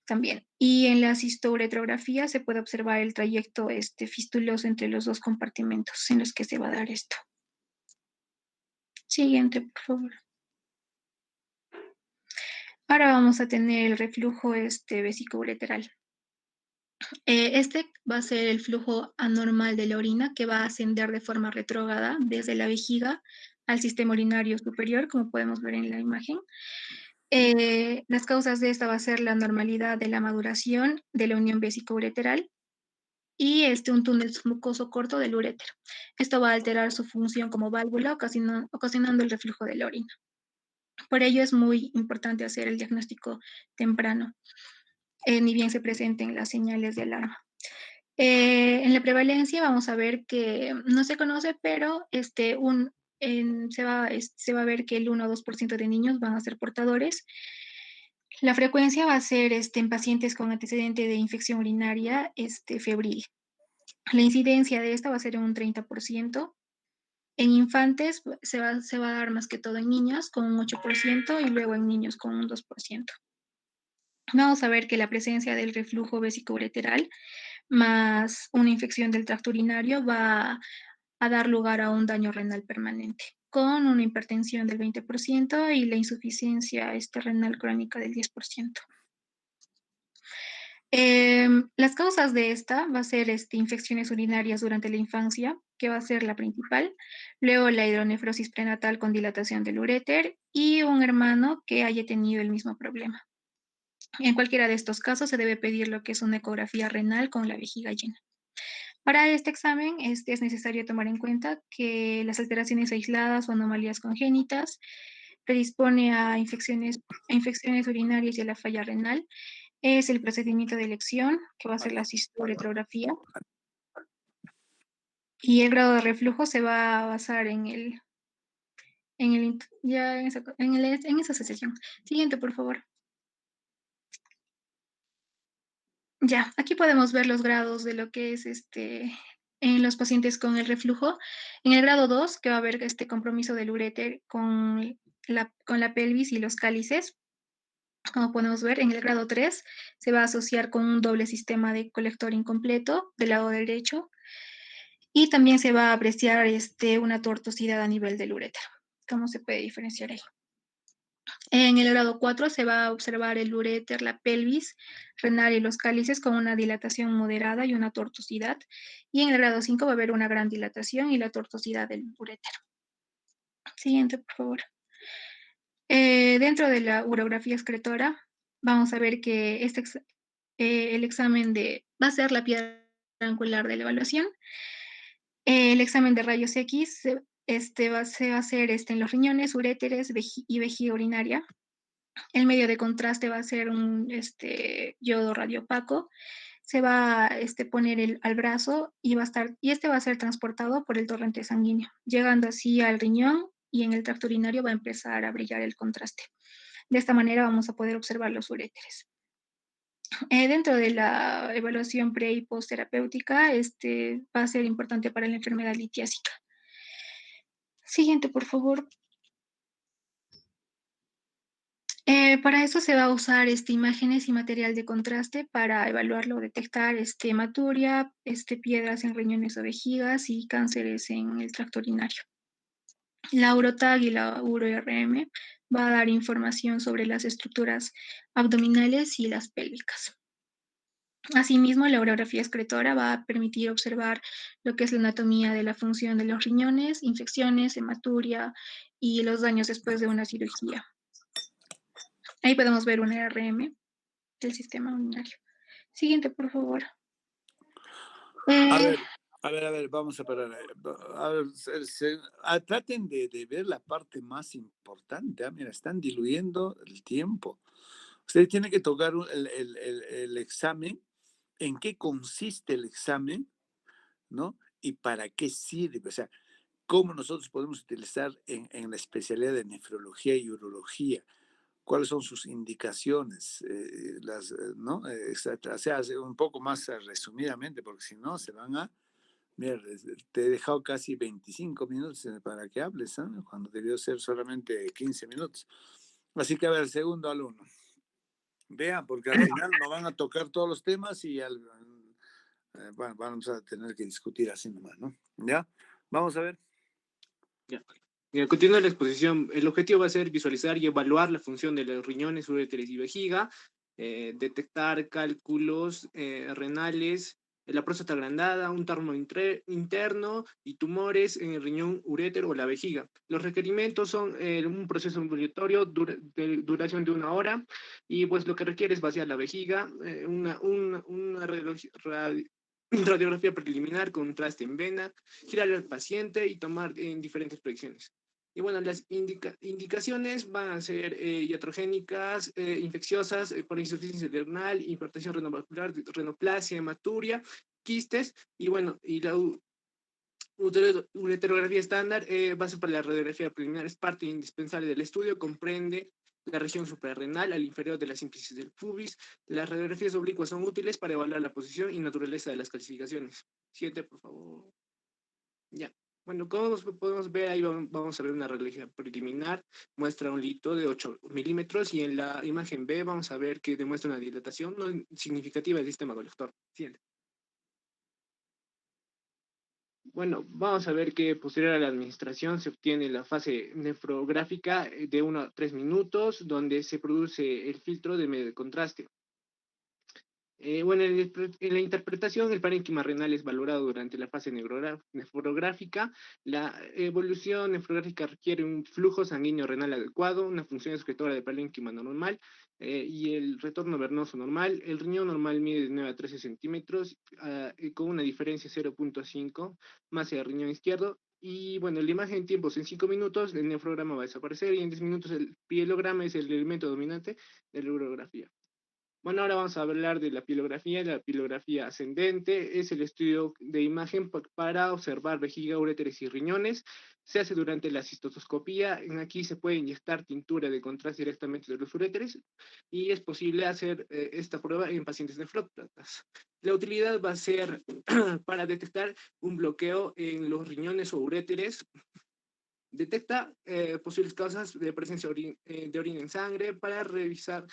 también. Y en la cistouretrografía se puede observar el trayecto fistuloso entre los dos compartimentos en los que se va a dar esto. Siguiente, por favor. Ahora vamos a tener el reflujo vesicoureteral. Va a ser el flujo anormal de la orina que va a ascender de forma retrógrada desde la vejiga al sistema urinario superior, como podemos ver en la imagen. Las causas de esta va a ser la anormalidad de la maduración de la unión vesicoureteral y un túnel mucoso corto del urétero. Esto va a alterar su función como válvula, ocasionando el reflujo de la orina. Por ello es muy importante hacer el diagnóstico temprano, ni bien se presenten las señales de alarma. En la prevalencia vamos a ver que no se conoce, pero se va a ver que el 1 o 2% de niños van a ser portadores. La frecuencia va a ser en pacientes con antecedente de infección urinaria febril. La incidencia de esta va a ser un 30%. En infantes se va a dar más que todo en niñas con un 8% y luego en niños con un 2%. Vamos a ver que la presencia del reflujo vesicoureteral más una infección del tracto urinario va a dar lugar a un daño renal permanente, con una hipertensión del 20% y la insuficiencia renal crónica del 10%. Las causas de esta va a ser infecciones urinarias durante la infancia, que va a ser la principal, luego la hidronefrosis prenatal con dilatación del uréter y un hermano que haya tenido el mismo problema. En cualquiera de estos casos se debe pedir lo que es una ecografía renal con la vejiga llena. Para este examen es necesario tomar en cuenta que las alteraciones aisladas o anomalías congénitas predispone a infecciones urinarias y a la falla renal. Es el procedimiento de elección, que va a ser la cistouretrografía. Y el grado de reflujo se va a basar en esa asociación. Siguiente, por favor. Ya, aquí podemos ver los grados de lo que es en los pacientes con el reflujo. En el grado 2, que va a haber compromiso del uréter con la pelvis y los cálices. Como podemos ver, en el grado 3 se va a asociar con un doble sistema de colector incompleto del lado derecho y también se va a apreciar una tortuosidad a nivel del urétero. ¿Cómo se puede diferenciar ahí? En el grado 4 se va a observar el uréter, la pelvis renal y los cálices con una dilatación moderada y una tortuosidad. Y en el grado 5 va a haber una gran dilatación y la tortuosidad del uréter. Siguiente, por favor. Dentro de la urografía excretora, vamos a ver que el examen va a ser la piedra angular de la evaluación. El examen de rayos X se va a hacer en los riñones, uréteres y vejiga urinaria. El medio de contraste va a ser un yodo radiopaco. Se va a poner al brazo y este va a ser transportado por el torrente sanguíneo, llegando así al riñón, y en el tracto urinario va a empezar a brillar el contraste. De esta manera vamos a poder observar los uréteres. Dentro de la evaluación pre y post terapéutica, va a ser importante para la enfermedad litiásica. Siguiente, por favor. Para eso se va a usar imágenes y material de contraste para evaluarlo, detectar hematuria, piedras en riñones o vejigas y cánceres en el tracto urinario. La UroTag y la UroRM va a dar información sobre las estructuras abdominales y las pélvicas. Asimismo, la urografía excretora va a permitir observar lo que es la anatomía de la función de los riñones, infecciones, hematuria y los daños después de una cirugía. Ahí podemos ver un RM del sistema urinario. Siguiente, por favor. A ver, vamos a parar. A ver, traten de ver la parte más importante. Mira, están diluyendo el tiempo. Ustedes tienen que tocar el examen, en qué consiste el examen, ¿no? Y para qué sirve. O sea, cómo nosotros podemos utilizar en la especialidad de nefrología y urología. ¿Cuáles son sus indicaciones? ¿No? Etcétera. O sea, un poco más resumidamente, porque si no, se van a... Mira, te he dejado casi 25 minutos para que hables, ¿eh? Cuando debió ser solamente 15 minutos. Así que, a ver, segundo alumno. Vean, porque al final no van a tocar todos los temas y vamos a tener que discutir así nomás, ¿no? ¿Ya? Vamos a ver. Ya. Continuando la exposición, el objetivo va a ser visualizar y evaluar la función de los riñones, uréteres y vejiga, detectar cálculos renales, la próstata agrandada, un tramo interno y tumores en el riñón, urétero o la vejiga. Los requerimientos son un proceso ambulatorio de duración de 1 hora, y pues lo que requiere es vaciar la vejiga, una radiografía preliminar, contraste en vena, girar al paciente y tomar en diferentes proyecciones. Y bueno, las indicaciones van a ser iatrogénicas, infecciosas, por insuficiencia renal, hipertensión renovascular, renoplasia, hematuria, quistes, y bueno, y la ureterografía estándar va a ser para la radiografía preliminar, es parte indispensable del estudio, comprende la región suprarrenal al inferior de la síntesis del pubis. Las radiografías oblicuas son útiles para evaluar la posición y naturaleza de las calcificaciones. 7, por favor. Ya. Bueno, como podemos ver, ahí vamos a ver una radiografía preliminar, muestra un lito de 8 milímetros, y en la imagen B vamos a ver que demuestra una dilatación no significativa del sistema colector. Siguiente. Bueno, vamos a ver que posterior a la administración se obtiene la fase nefrográfica de 1 a 3 minutos, donde se produce el filtro de medio de contraste. Bueno, en la interpretación, el parénquima renal es valorado durante la fase nefrográfica. La evolución nefrográfica requiere un flujo sanguíneo renal adecuado, una función excretora de parénquima normal y el retorno venoso normal. El riñón normal mide de 9 a 13 centímetros con una diferencia 0.5 más el riñón izquierdo. Y bueno, la imagen en tiempos en 5 minutos, el nefrograma va a desaparecer, y en 10 minutos el pielograma es el elemento dominante de la urografía. Bueno, ahora vamos a hablar de la pilografía. La pilografía ascendente es el estudio de imagen para observar vejiga, uréteres y riñones. Se hace durante la cistoscopía. Aquí se puede inyectar tintura de contraste directamente de los uréteres, y es posible hacer esta prueba en pacientes nefrópatas. La utilidad va a ser para detectar un bloqueo en los riñones o uréteres. Detecta posibles causas de presencia de orina en sangre para revisar.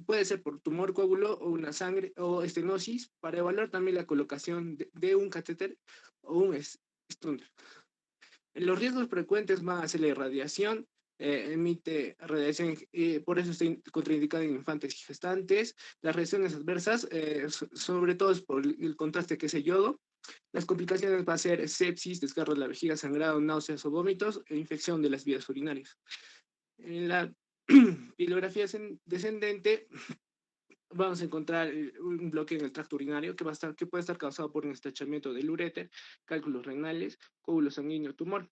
Puede ser por tumor coágulo o una sangre o estenosis, para evaluar también la colocación de un catéter o un stun. Los riesgos frecuentes van a ser la irradiación, emite radiación, por eso está contraindicada en infantes y gestantes. Las reacciones adversas, sobre todo es por el contraste que es el yodo. Las complicaciones va a ser sepsis, desgarro de la vejiga, sangrado, náuseas o vómitos e infección de las vías urinarias. En la pilografía descendente vamos a encontrar un bloque en el tracto urinario que puede estar causado por un estrechamiento del uréter, cálculos renales, coágulo sanguíneo, tumor.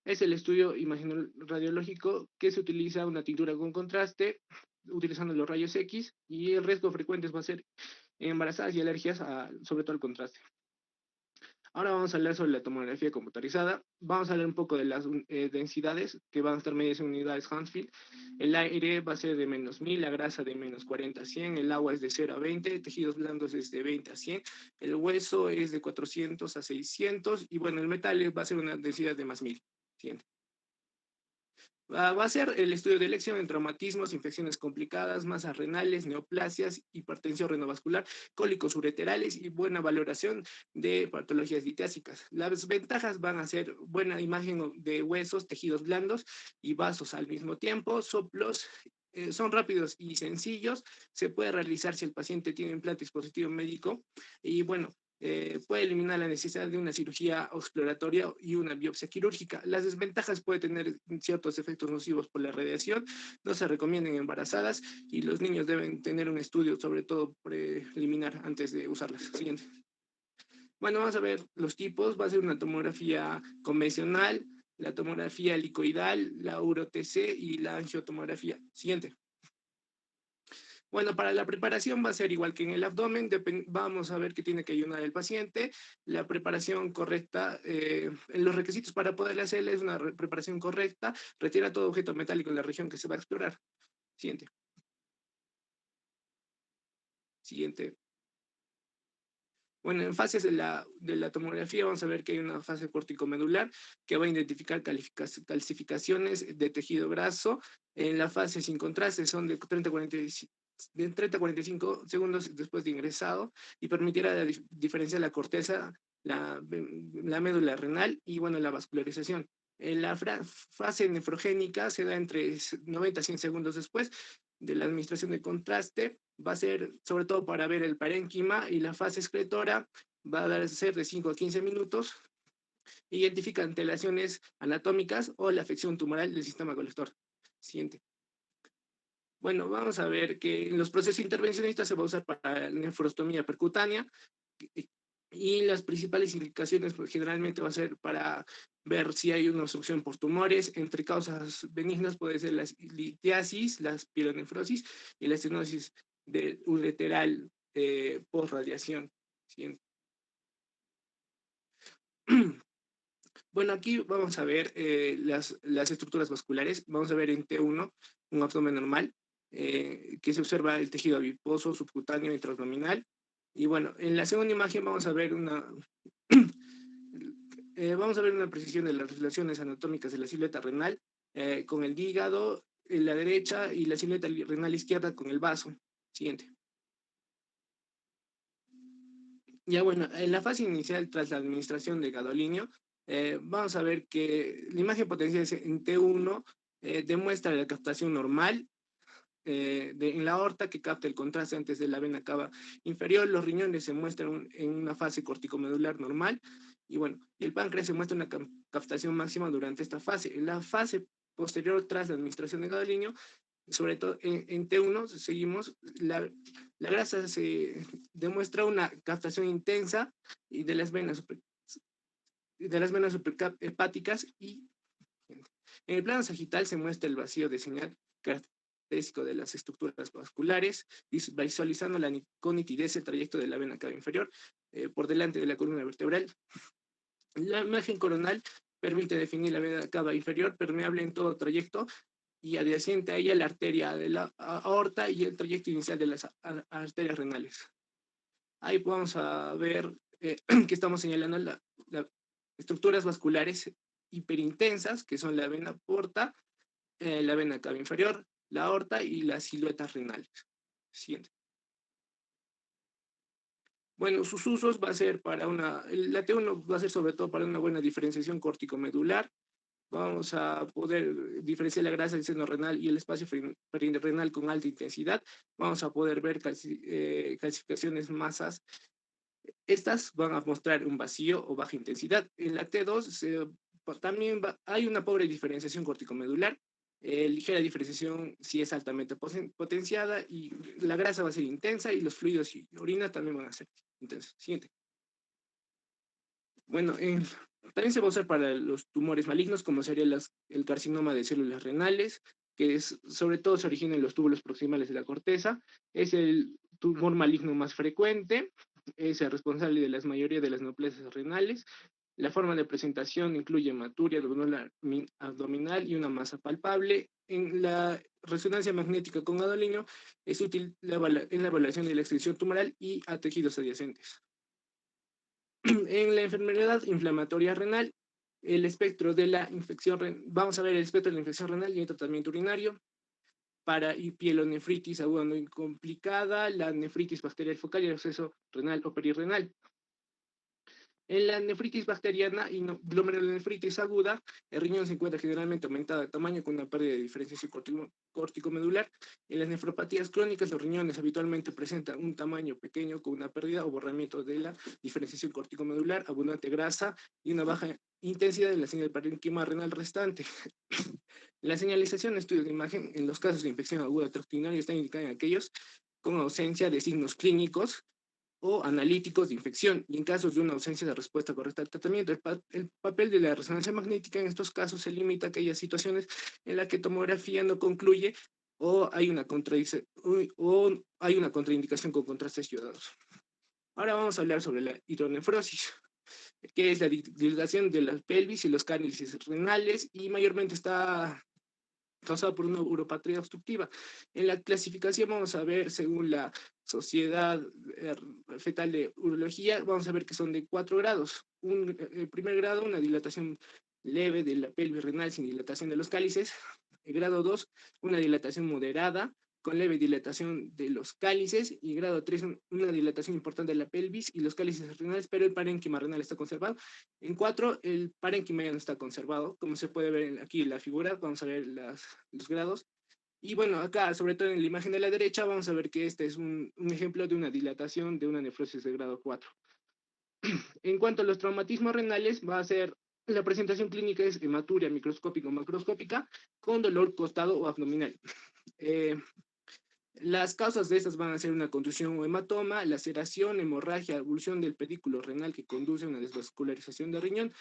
Es el estudio imaginoradiológico que se utiliza una tintura con contraste, utilizando los rayos X, y el riesgo frecuente va a ser embarazadas y alergias, sobre todo al contraste. Ahora vamos a hablar sobre la tomografía computarizada. Vamos a hablar un poco de las densidades que van a estar medidas en unidades Hounsfield. El aire va a ser de -1000, la grasa de -40 a 100, el agua es de 0 a 20, tejidos blandos es de 20 a 100, el hueso es de 400 a 600 y bueno, el metal va a ser una densidad de +1000. Siguiente. Va a ser el estudio de elección en traumatismos, infecciones complicadas, masas renales, neoplasias, hipertensión renovascular, cólicos ureterales y buena valoración de patologías ditásicas. Las ventajas van a ser buena imagen de huesos, tejidos blandos y vasos al mismo tiempo, soplos. Son rápidos y sencillos, se puede realizar si el paciente tiene un plan de dispositivo médico y bueno, puede eliminar la necesidad de una cirugía exploratoria y una biopsia quirúrgica. Las desventajas pueden tener ciertos efectos nocivos por la radiación, no se recomiendan embarazadas y los niños deben tener un estudio, sobre todo preliminar, antes de usarlas. Siguiente. Bueno, vamos a ver los tipos. Va a ser una tomografía convencional, la tomografía helicoidal, la uro-TC y la angiotomografía. Siguiente. Bueno, para la preparación va a ser igual que en el abdomen, vamos a ver qué tiene que ayunar el paciente. La preparación correcta, los requisitos para poder hacerle es una preparación correcta, retira todo objeto metálico en la región que se va a explorar. Siguiente. Siguiente. Bueno, en fases de la tomografía vamos a ver que hay una fase corticomedular que va a identificar calcificaciones de tejido graso. En la fase sin contraste son de 30 a 45 segundos después de ingresado y permitirá diferenciar la corteza, la médula renal y bueno, la vascularización. En la fase nefrogénica se da entre 90 a 100 segundos después de la administración de contraste. Va a ser sobre todo para ver el parénquima y la fase excretora va a ser de 5 a 15 minutos. Identifica antelaciones anatómicas o la afección tumoral del sistema colector. Siguiente. Bueno, vamos a ver que en los procesos intervencionistas se va a usar para nefrostomía percutánea y las principales indicaciones pues, generalmente va a ser para ver si hay una obstrucción por tumores. Entre causas benignas puede ser la litiasis, la pielonefrosis y la estenosis ureteral por radiación. Siguiente. Bueno, aquí vamos a ver las estructuras vasculares. Vamos a ver en T1 un abdomen normal, que se observa el tejido adiposo, subcutáneo y transabdominal. Y bueno, en la segunda imagen vamos a ver una precisión de las relaciones anatómicas de la silueta renal con el hígado en la derecha y la silueta renal izquierda con el vaso. Siguiente. Ya bueno, en la fase inicial tras la administración de gadolinio, vamos a ver que la imagen potencial en T1 demuestra la captación normal en la aorta que capta el contraste antes de la vena cava inferior. Los riñones se muestran en una fase corticomedular normal y bueno, el páncreas se muestra una captación máxima durante esta fase. En la fase posterior tras la administración de gadolinio, sobre todo en T1 seguimos, la grasa se demuestra una captación intensa y de las venas suprahepáticas y en el plano sagital se muestra el vacío de señal característico de las estructuras vasculares, visualizando con nitidez el trayecto de la vena cava inferior por delante de la columna vertebral. La imagen coronal permite definir la vena cava inferior permeable en todo trayecto y adyacente a ella la arteria de la aorta y el trayecto inicial de las arterias renales. Ahí vamos a ver que estamos señalando las estructuras vasculares hiperintensas, que son la vena porta, la vena cava inferior, la aorta y las siluetas renales. Siguiente. Bueno, sus usos va a ser para la T1 va a ser sobre todo para una buena diferenciación corticomedular, vamos a poder diferenciar la grasa del seno renal y el espacio perirenal con alta intensidad. Vamos a poder ver calcificaciones masas. Estas van a mostrar un vacío o baja intensidad. En la T2 también hay una pobre diferenciación corticomedular, ligera diferenciación si es altamente potenciada, y la grasa va a ser intensa y los fluidos y orina también van a ser intensos. Siguiente. Bueno, también se va a usar para los tumores malignos, como sería el carcinoma de células renales, que sobre todo se origina en los túbulos proximales de la corteza. Es el tumor maligno más frecuente, es el responsable de la mayoría de las neoplasias renales. La forma de presentación incluye hematuria abdominal y una masa palpable. En la resonancia magnética con gadolínio es útil en la evaluación de la extensión tumoral y a tejidos adyacentes. En la enfermedad inflamatoria renal, el espectro de la infección, vamos a ver el espectro de la infección renal y el tratamiento urinario. Para pielonefritis aguda no complicada, la nefritis bacterial focal y el absceso renal o perirrenal. En la nefritis bacteriana y glomerulonefritis aguda, el riñón se encuentra generalmente aumentado de tamaño con una pérdida de diferenciación corticomedular. En las nefropatías crónicas, los riñones habitualmente presentan un tamaño pequeño con una pérdida o borramiento de la diferenciación corticomedular, abundante grasa y una baja intensidad de la señal parénquima renal restante. La señalización de estudios de imagen en los casos de infección aguda tractinaria está indicada en aquellos con ausencia de signos clínicos o analíticos de infección, y en casos de una ausencia de respuesta correcta al tratamiento. El papel de la resonancia magnética en estos casos se limita a aquellas situaciones en las que tomografía no concluye o hay una contraindicación con contrastes yodados. Ahora vamos a hablar sobre la hidronefrosis, que es la dilatación de la pelvis y los cálices renales, y mayormente está causada por una uropatría obstructiva. En la clasificación vamos a ver, según la Sociedad Fetal de Urología, vamos a ver que son de 4 grados. El primer grado, una dilatación leve de la pelvis renal sin dilatación de los cálices. El grado 2, una dilatación moderada con leve dilatación de los cálices, y grado 3, una dilatación importante de la pelvis y los cálices renales, pero el parénquima renal está conservado. En 4, el parénquima ya no está conservado, como se puede ver aquí en la figura. Vamos a ver los grados. Y bueno, acá, sobre todo en la imagen de la derecha, vamos a ver que este es un ejemplo de una dilatación de una nefrosis de grado 4. En cuanto a los traumatismos renales, va a ser, la presentación clínica es hematuria microscópica o macroscópica con dolor costado o abdominal. Las causas de estas van a ser una contusión o hematoma, laceración, hemorragia, avulsión del pedículo renal que conduce a una desvascularización del riñón,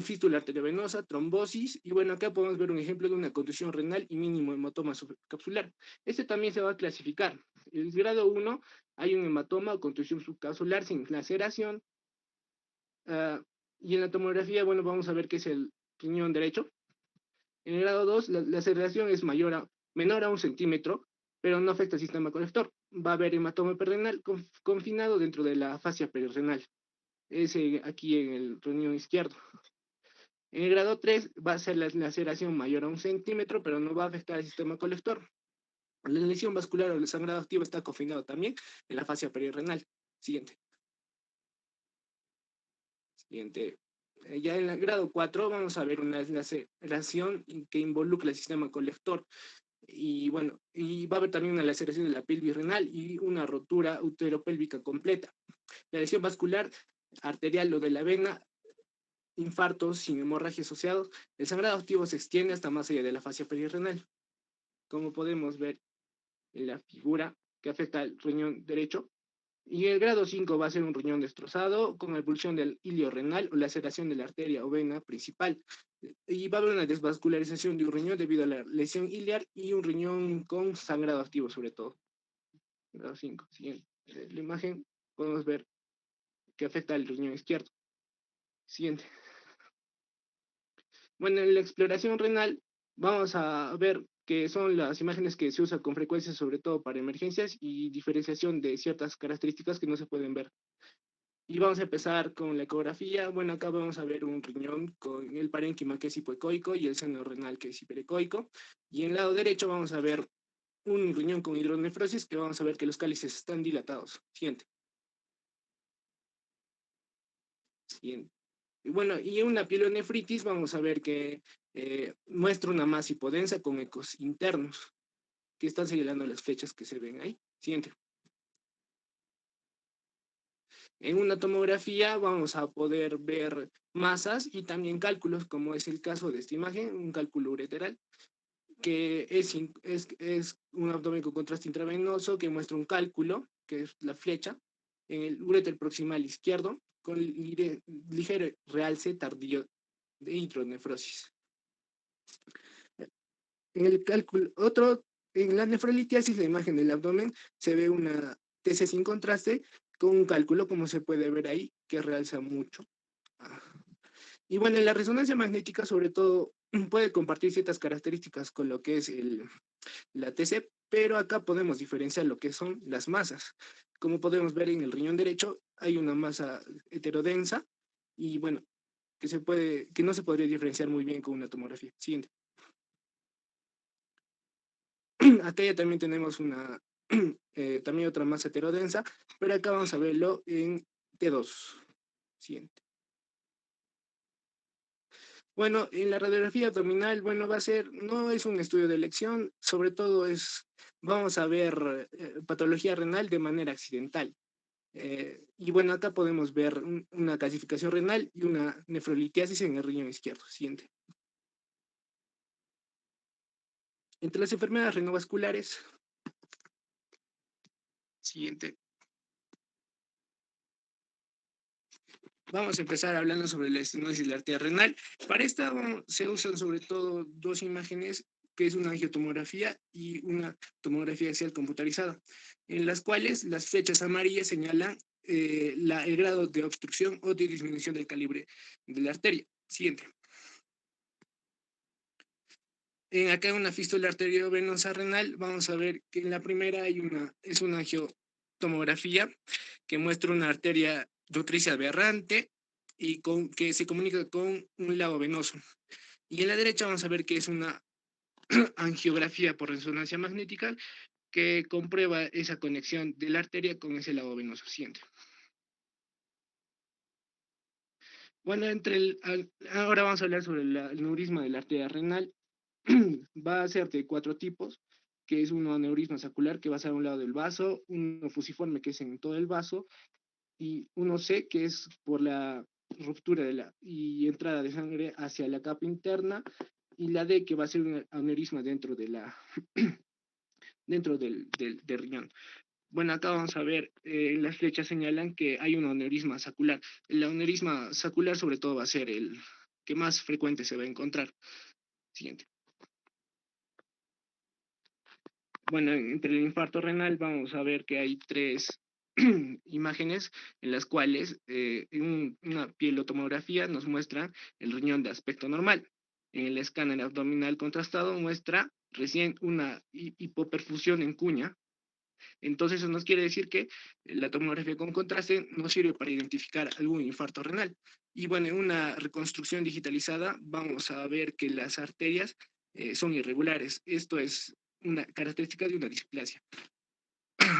fístula arteriovenosa, trombosis, y bueno, acá podemos ver un ejemplo de una contusión renal y mínimo hematoma subcapsular. Este también se va a clasificar. En el grado 1 hay un hematoma o contusión subcapsular sin laceración, y en la tomografía, bueno, vamos a ver que es el riñón derecho. En el grado 2, la laceración es menor a 1 centímetro, pero no afecta al sistema colector. Va a haber hematoma perirenal confinado dentro de la fascia perirenal. Es aquí en el riñón izquierdo. En el grado 3 va a ser la laceración mayor a 1 centímetro, pero no va a afectar al sistema colector. La lesión vascular o el sangrado activo está confinado también en la fascia perirenal. Siguiente. Ya en el grado 4 vamos a ver una laceración que involucra el sistema colector. Y bueno, y va a haber también una laceración de la pelvis renal y una rotura uteropélvica completa. La lesión vascular, arterial o de la vena, infartos sin hemorragia asociados. El sangrado activo se extiende hasta más allá de la fascia perirenal, como podemos ver en la figura, que afecta al riñón derecho. Y el grado 5 va a ser un riñón destrozado con ebullición del hilio renal o laceración de la arteria o vena principal. Y va a haber una desvascularización de un riñón debido a la lesión iliar y un riñón con sangrado activo sobre todo. Grado 5. Siguiente. La imagen podemos ver que afecta al riñón izquierdo. Siguiente. Bueno, en la exploración renal vamos a ver que son las imágenes que se usan con frecuencia, sobre todo para emergencias y diferenciación de ciertas características que no se pueden ver. Y vamos a empezar con la ecografía. Bueno, acá vamos a ver un riñón con el parénquima que es hipoecoico y el seno renal que es hiperecoico. Y en el lado derecho vamos a ver un riñón con hidronefrosis, que vamos a ver que los cálices están dilatados. Siguiente. Siguiente. Y bueno, y en una pielonefritis vamos a ver que muestra una masa hipodensa con ecos internos, que están señalando las flechas que se ven ahí. Siguiente. En una tomografía vamos a poder ver masas y también cálculos, como es el caso de esta imagen, un cálculo ureteral, que es un abdomen con contraste intravenoso que muestra un cálculo, que es la flecha, en el uréter proximal izquierdo, con ligero realce tardío de intronefrosis. En el cálculo, en la nefrolitiasis, la imagen del abdomen, se ve una TC sin contraste con un cálculo, como se puede ver ahí, que realza mucho. Y bueno, en la resonancia magnética, sobre todo, puede compartir ciertas características con lo que es la TC, pero acá podemos diferenciar lo que son las masas. Como podemos ver en el riñón derecho, hay una masa heterodensa y bueno, que no se podría diferenciar muy bien con una tomografía. Siguiente. Acá ya también tenemos también otra masa heterodensa, pero acá vamos a verlo en T2. Siguiente. Bueno, en la radiografía abdominal, bueno, no es un estudio de elección, sobre todo vamos a ver patología renal de manera accidental. Y bueno, acá podemos ver una calcificación renal y una nefrolitiasis en el riñón izquierdo. Siguiente. Entre las enfermedades renovasculares. Siguiente. Vamos a empezar hablando sobre la estenosis de la arteria renal. Para esta se usan sobre todo dos imágenes, que es una angiotomografía y una tomografía axial computarizada, en las cuales las flechas amarillas señalan el grado de obstrucción o de disminución del calibre de la arteria. Siguiente. Acá en una fístula arteriovenosa renal, vamos a ver que en la primera es una angiotomografía que muestra una arteria nutricia aberrante y que se comunica con un lago venoso. Y en la derecha vamos a ver que es una angiografía por resonancia magnética que comprueba esa conexión de la arteria con ese lago venoso. Siguiente. Bueno, ahora vamos a hablar sobre el aneurisma de la arteria renal. Va a ser de 4 tipos, que es un aneurisma sacular que va a ser a un lado del vaso, uno fusiforme que es en todo el vaso, y uno C que es por la ruptura y entrada de sangre hacia la capa interna, y la D que va a ser un aneurisma dentro del riñón. Bueno, acá vamos a ver, las flechas señalan que hay un aneurisma sacular. El aneurisma sacular sobre todo va a ser el que más frecuente se va a encontrar. Siguiente. Bueno, entre el infarto renal vamos a ver que hay 3 imágenes en las cuales una pielotomografía nos muestra el riñón de aspecto normal. En el escáner abdominal contrastado muestra recién una hipoperfusión en cuña. Entonces eso nos quiere decir que la tomografía con contraste nos sirve para identificar algún infarto renal. Y bueno, en una reconstrucción digitalizada vamos a ver que las arterias son irregulares. Esto es una característica de una displasia.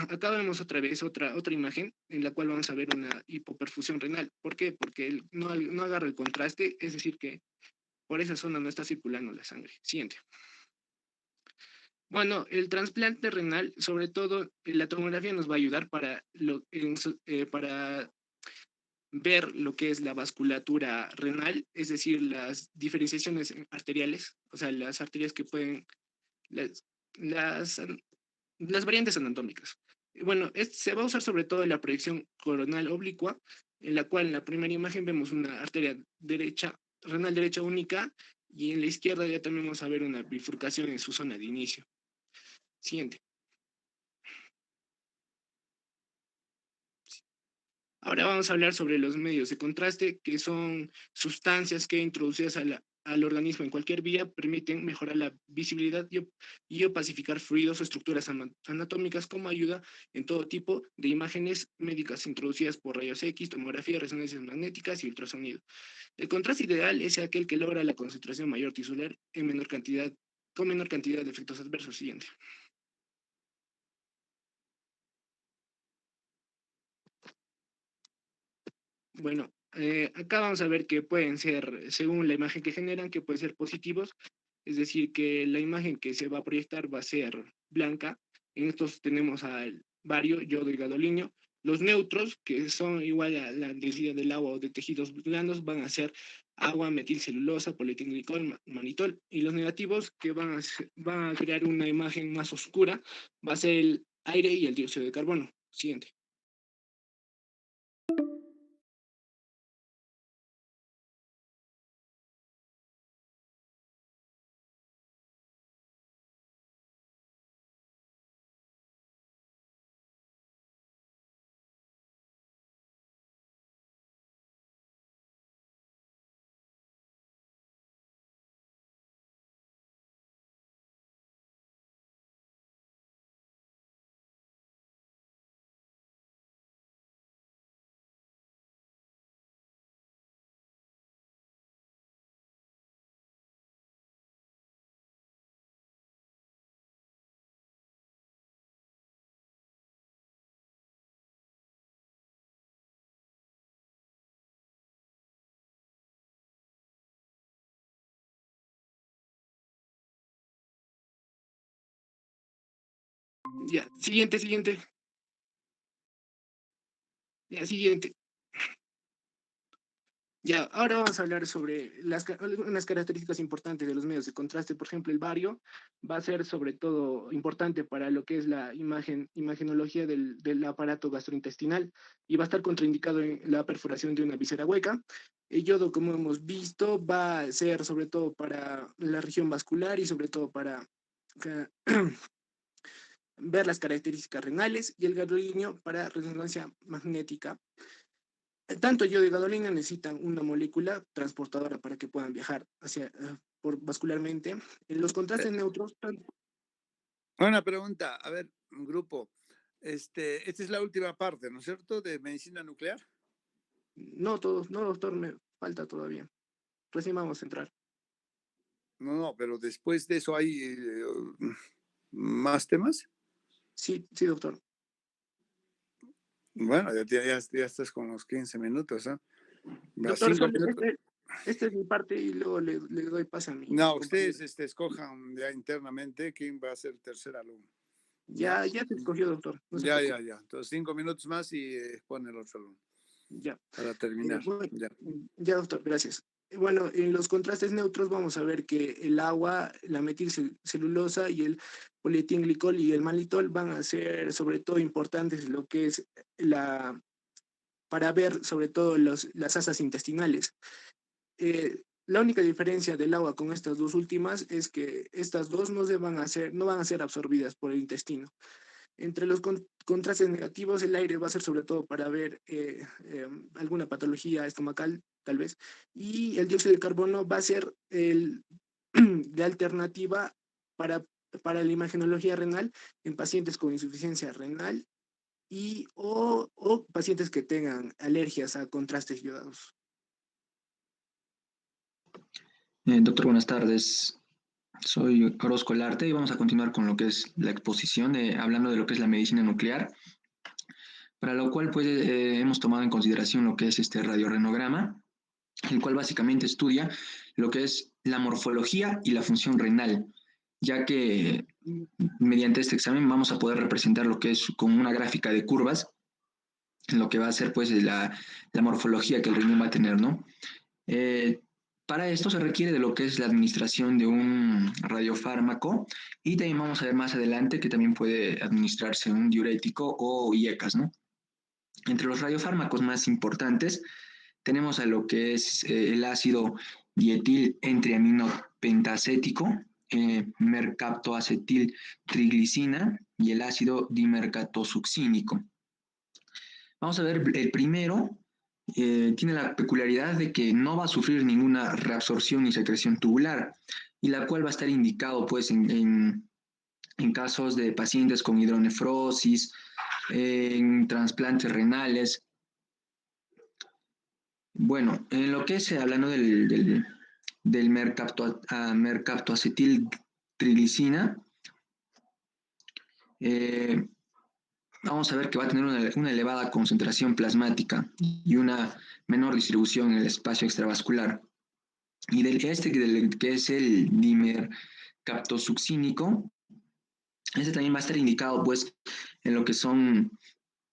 Acá vemos otra vez otra imagen en la cual vamos a ver una hipoperfusión renal. ¿Por qué? Porque él no agarra el contraste, es decir que por esa zona no está circulando la sangre. Siguiente. Bueno, el trasplante renal, sobre todo la tomografía nos va a ayudar para ver lo que es la vasculatura renal, es decir, las diferenciaciones arteriales, o sea, las arterias que pueden, las variantes anatómicas. Bueno, se va a usar sobre todo en la proyección coronal oblicua, en la cual en la primera imagen vemos una arteria renal derecha única, y en la izquierda ya también vamos a ver una bifurcación en su zona de inicio. Siguiente. Ahora vamos a hablar sobre los medios de contraste, que son sustancias que introducidas al organismo en cualquier vía permiten mejorar la visibilidad y opacificar fluidos o estructuras anatómicas como ayuda en todo tipo de imágenes médicas introducidas por rayos X, tomografía, resonancias magnéticas y ultrasonido. El contraste ideal es aquel que logra la concentración mayor tisular con menor cantidad de efectos adversos. Siguiente. Bueno, Acá vamos a ver que pueden ser, según la imagen que generan, que pueden ser positivos, es decir, que la imagen que se va a proyectar va a ser blanca. En estos tenemos al bario, yodo y gadolinio. Los neutros, que son igual a la densidad del agua o de tejidos blandos, van a ser agua, metilcelulosa, polietilenglicol, manitol. Y los negativos, que van a crear una imagen más oscura, va a ser el aire y el dióxido de carbono. Siguiente. Ya, siguiente. Ya, siguiente. Ya, ahora vamos a hablar sobre algunas características importantes de los medios de contraste. Por ejemplo, el bario va a ser sobre todo importante para lo que es la imagenología del aparato gastrointestinal y va a estar contraindicado en la perforación de una víscera hueca. El yodo, como hemos visto, va a ser sobre todo para la región vascular y sobre todo para ver las características renales, y el gadolinio para resonancia magnética. Tanto yodo y gadolinio necesitan una molécula transportadora para que puedan viajar vascularmente. En los contrastes neutros... Una pregunta, a ver, grupo. Esta es la última parte, ¿no es cierto?, de medicina nuclear. No, doctor, me falta todavía. Recién vamos a entrar. No, pero después de eso hay más temas. Sí, doctor. Bueno, ya estás con los 15 minutos, ¿eh? Doctor, esta es mi parte y luego le doy pase a mí. No, ustedes escojan ya internamente quién va a ser el tercer alumno. Ya se escogió, doctor. No ya. Entonces 5 minutos más y pone el otro alumno. Ya. Para terminar. Ya, doctor, gracias. Bueno, en los contrastes neutros vamos a ver que el agua, la metilcelulosa y el polietilenglicol y el malitol van a ser sobre todo importantes lo que es para ver sobre todo las asas intestinales. La única diferencia del agua con estas dos últimas es que estas dos no van a ser absorbidas por el intestino. Entre los contrastes negativos, el aire va a ser sobre todo para ver alguna patología estomacal, tal vez, y el dióxido de carbono va a ser de alternativa para la imagenología renal en pacientes con insuficiencia renal o pacientes que tengan alergias a contrastes yodados. Doctor, buenas tardes. Soy Orozco Larte y vamos a continuar con lo que es la exposición, hablando de lo que es la medicina nuclear, para lo cual pues hemos tomado en consideración lo que es este radiorenograma, el cual básicamente estudia lo que es la morfología y la función renal, ya que mediante este examen vamos a poder representar lo que es con una gráfica de curvas, lo que va a ser pues la morfología que el riñón va a tener, ¿no? Para esto se requiere de lo que es la administración de un radiofármaco y también vamos a ver más adelante que también puede administrarse un diurético o IECAS, ¿no? Entre los radiofármacos más importantes tenemos a lo que es el ácido dietil-entriaminopentacético, mercaptoacetiltriglicina y el ácido dimercatosuccínico. Vamos a ver el primero. Tiene la peculiaridad de que no va a sufrir ninguna reabsorción ni secreción tubular, y la cual va a estar indicado pues en casos de pacientes con hidronefrosis, en trasplantes renales. Bueno, en lo que es hablando del mercaptoacetiltriglicina, vamos a ver que va a tener una elevada concentración plasmática y una menor distribución en el espacio extravascular. Y que es el dimercaptosuccínico, este también va a estar indicado pues en lo que son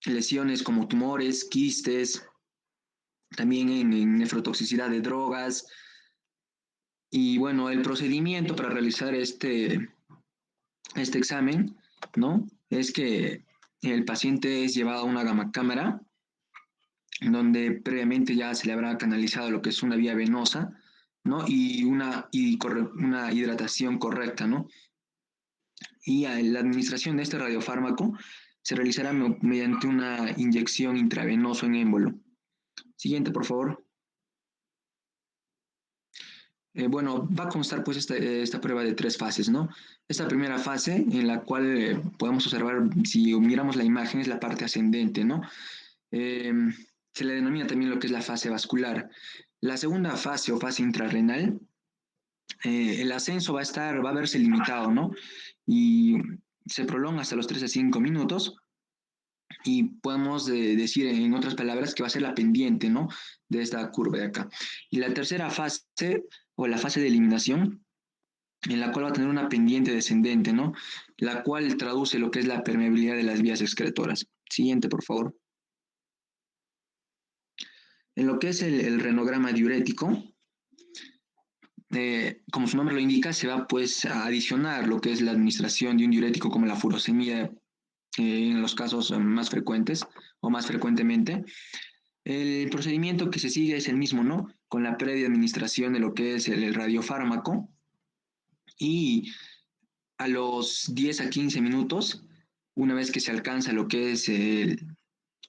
lesiones como tumores, quistes, también en nefrotoxicidad de drogas. Y bueno, el procedimiento para realizar este examen, ¿no? Es que el paciente es llevado a una gamacámara, donde previamente ya se le habrá canalizado lo que es una vía venosa, ¿no? Y una hidratación correcta, ¿no? Y la administración de este radiofármaco se realizará mediante una inyección intravenosa en émbolo. Siguiente, por favor. Bueno, va a constar pues esta prueba de 3 fases, ¿no? Esta primera fase en la cual podemos observar, si miramos la imagen, es la parte ascendente, ¿no? Se le denomina también lo que es la fase vascular. La segunda fase o fase intrarrenal, el ascenso va a verse limitado, ¿no? Y se prolonga hasta los 3 a 5 minutos. Y podemos decir en otras palabras que va a ser la pendiente, ¿no? De esta curva de acá. Y la tercera fase, o la fase de eliminación, en la cual va a tener una pendiente descendente, ¿no? La cual traduce lo que es la permeabilidad de las vías excretoras. Siguiente, por favor. En lo que es el renograma diurético, como su nombre lo indica, se va pues a adicionar lo que es la administración de un diurético como la furosemida en los casos más frecuentes o más frecuentemente. El procedimiento que se sigue es el mismo, ¿no? Con la previa administración de lo que es el radiofármaco, y a los 10 a 15 minutos, una vez que se alcanza lo que es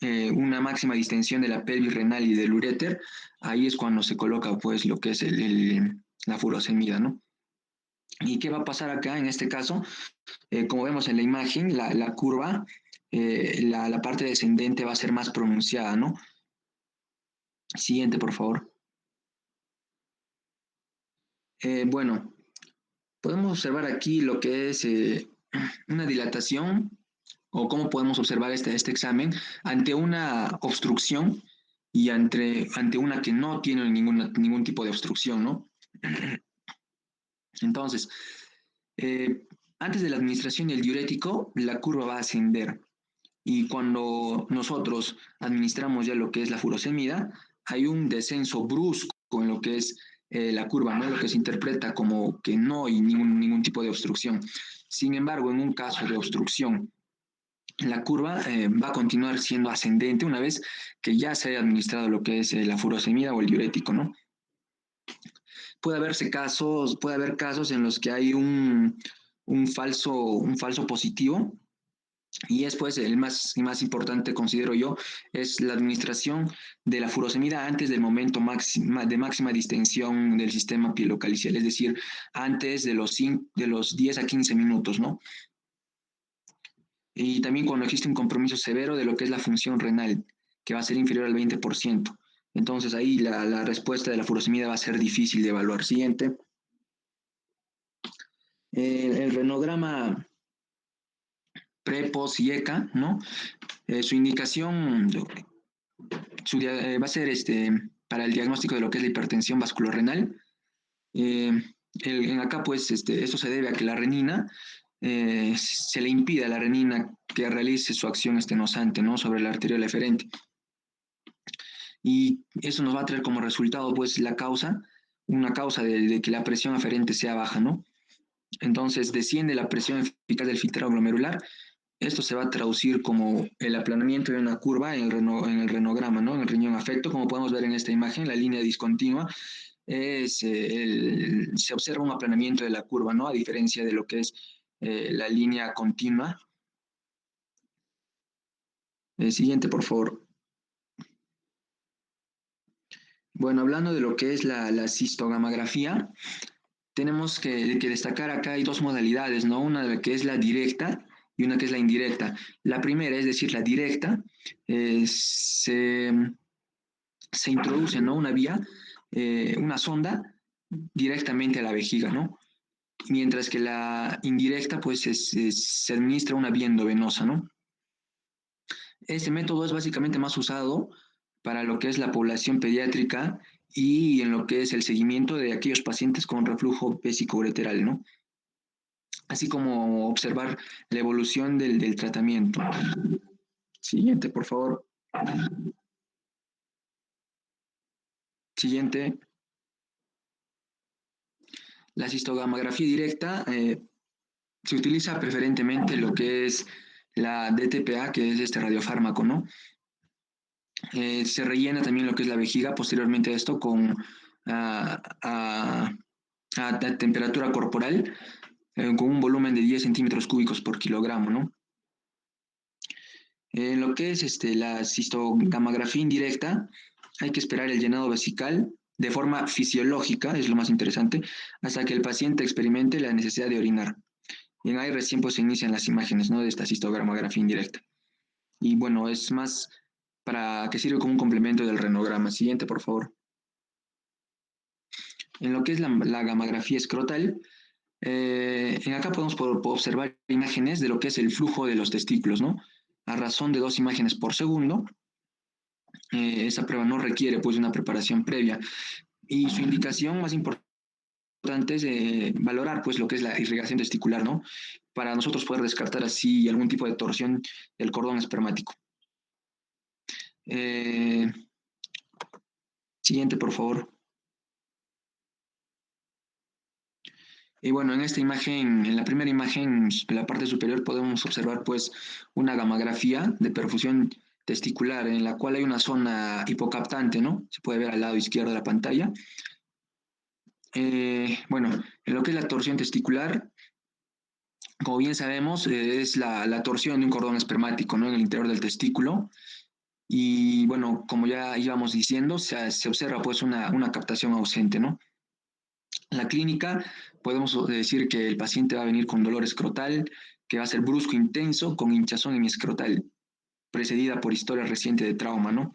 una máxima distensión de la pelvis renal y del uréter, ahí es cuando se coloca pues lo que es la furosemida, ¿no? ¿Y qué va a pasar acá en este caso? Como vemos en la imagen, la curva, la parte descendente va a ser más pronunciada, ¿no? Siguiente, por favor. Bueno, podemos observar aquí lo que es una dilatación, o cómo podemos observar este examen ante una obstrucción y ante una que no tiene ningún tipo de obstrucción, ¿no? Entonces, antes de la administración del diurético, la curva va a ascender. Y cuando nosotros administramos ya lo que es la furosemida, hay un descenso brusco en lo que es la curva, ¿no? Lo que se interpreta como que no hay ningún tipo de obstrucción. Sin embargo, en un caso de obstrucción, la curva va a continuar siendo ascendente una vez que ya se haya administrado lo que es la furosemida o el diurético, ¿no? Puede haber casos en los que hay un falso positivo. Y después el más importante, considero yo, es la administración de la furosemida antes del momento de máxima distensión del sistema pilocalicial, es decir, antes de los 10 a 15 minutos, ¿no? Y también cuando existe un compromiso severo de lo que es la función renal, que va a ser inferior al 20%. Entonces ahí la respuesta de la furosemida va a ser difícil de evaluar. Siguiente. El renograma pre-post y ECA, ¿no? Su indicación va a ser para el diagnóstico de lo que es la hipertensión vasculorrenal. En acá, pues, esto se debe a que la renina, se le impide a la renina que realice su acción estenosante, ¿no? Sobre la arteriola eferente. Y eso nos va a traer como resultado, pues, una causa de que la presión aferente sea baja, ¿no? Entonces, desciende la presión eficaz del filtrado glomerular. Esto se va a traducir como el aplanamiento de una curva en el renograma, ¿no? En el riñón afecto, como podemos ver en esta imagen, la línea discontinua, se observa un aplanamiento de la curva, ¿no? A diferencia de lo que es la línea continua. Siguiente, por favor. Bueno, hablando de lo que es la cistogamografía, tenemos que destacar acá hay 2 modalidades, ¿no? Una que es la directa y una que es la indirecta. La primera, es decir, la directa, se introduce, ¿no? Una vía, una sonda directamente a la vejiga, ¿no? Mientras que la indirecta, pues, se administra una vía endovenosa, ¿no? Este método es básicamente más usado para lo que es la población pediátrica y en lo que es el seguimiento de aquellos pacientes con reflujo vesicoureteral, ¿no? Así como observar la evolución del tratamiento. Siguiente, por favor. Siguiente. La cistogamografía directa se utiliza preferentemente lo que es la DTPA, que es este radiofármaco, ¿no? Se rellena también lo que es la vejiga posteriormente a esto con a temperatura corporal con un volumen de 10 centímetros cúbicos por kilogramo, ¿no? En lo que es la cistogamografía indirecta, hay que esperar el llenado vesical de forma fisiológica, es lo más interesante, hasta que el paciente experimente la necesidad de orinar. Y ahí recién pues se inician las imágenes, ¿no?, de esta cistogamografía indirecta. Y bueno, es más para que sirve como un complemento del renograma. Siguiente, por favor. En lo que es la gamografía escrotal, en acá podemos observar imágenes de lo que es el flujo de los testículos, ¿no? A razón de 2 imágenes por segundo. Esa prueba no requiere pues una preparación previa. Y su indicación más importante es valorar pues lo que es la irrigación testicular, ¿no? Para nosotros poder descartar así algún tipo de torsión del cordón espermático. Siguiente, por favor. Y bueno, en esta imagen, en la primera imagen, en la parte superior podemos observar pues una gamografía de perfusión testicular en la cual hay una zona hipocaptante, ¿no? Se puede ver al lado izquierdo de la pantalla. Bueno, en lo que es la torsión testicular, como bien sabemos, es la torsión de un cordón espermático, ¿no?, en el interior del testículo. Y bueno, como ya íbamos diciendo, se observa pues una captación ausente, ¿no? En la clínica podemos decir que el paciente va a venir con dolor escrotal, que va a ser brusco, intenso, con hinchazón hemiescrotal, precedida por historia reciente de trauma, ¿no?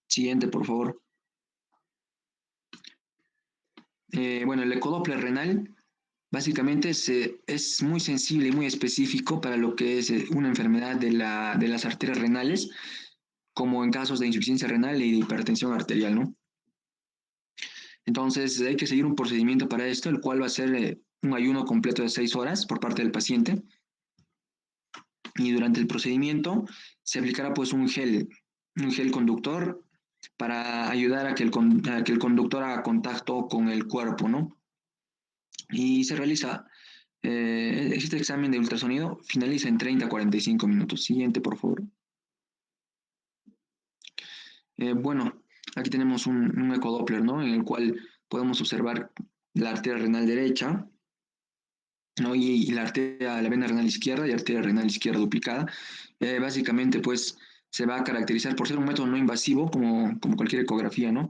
Siguiente, por favor. Bueno, el ecodoppler renal básicamente es muy sensible y muy específico para lo que es una enfermedad de las arterias renales, como en casos de insuficiencia renal y de hipertensión arterial, ¿no? Entonces hay que seguir un procedimiento para esto, el cual va a ser un ayuno completo de 6 horas por parte del paciente. Y durante el procedimiento se aplicará pues un gel conductor para ayudar a que el conductor haga contacto con el cuerpo, ¿no? Y se realiza este examen de ultrasonido, finaliza en 30 a 45 minutos. Siguiente, por favor. Bueno, aquí tenemos un ecodoppler, ¿no?, en el cual podemos observar la arteria renal derecha, ¿no?, y la vena renal izquierda y arteria renal izquierda duplicada. Básicamente, pues, se va a caracterizar por ser un método no invasivo, como cualquier ecografía, ¿no?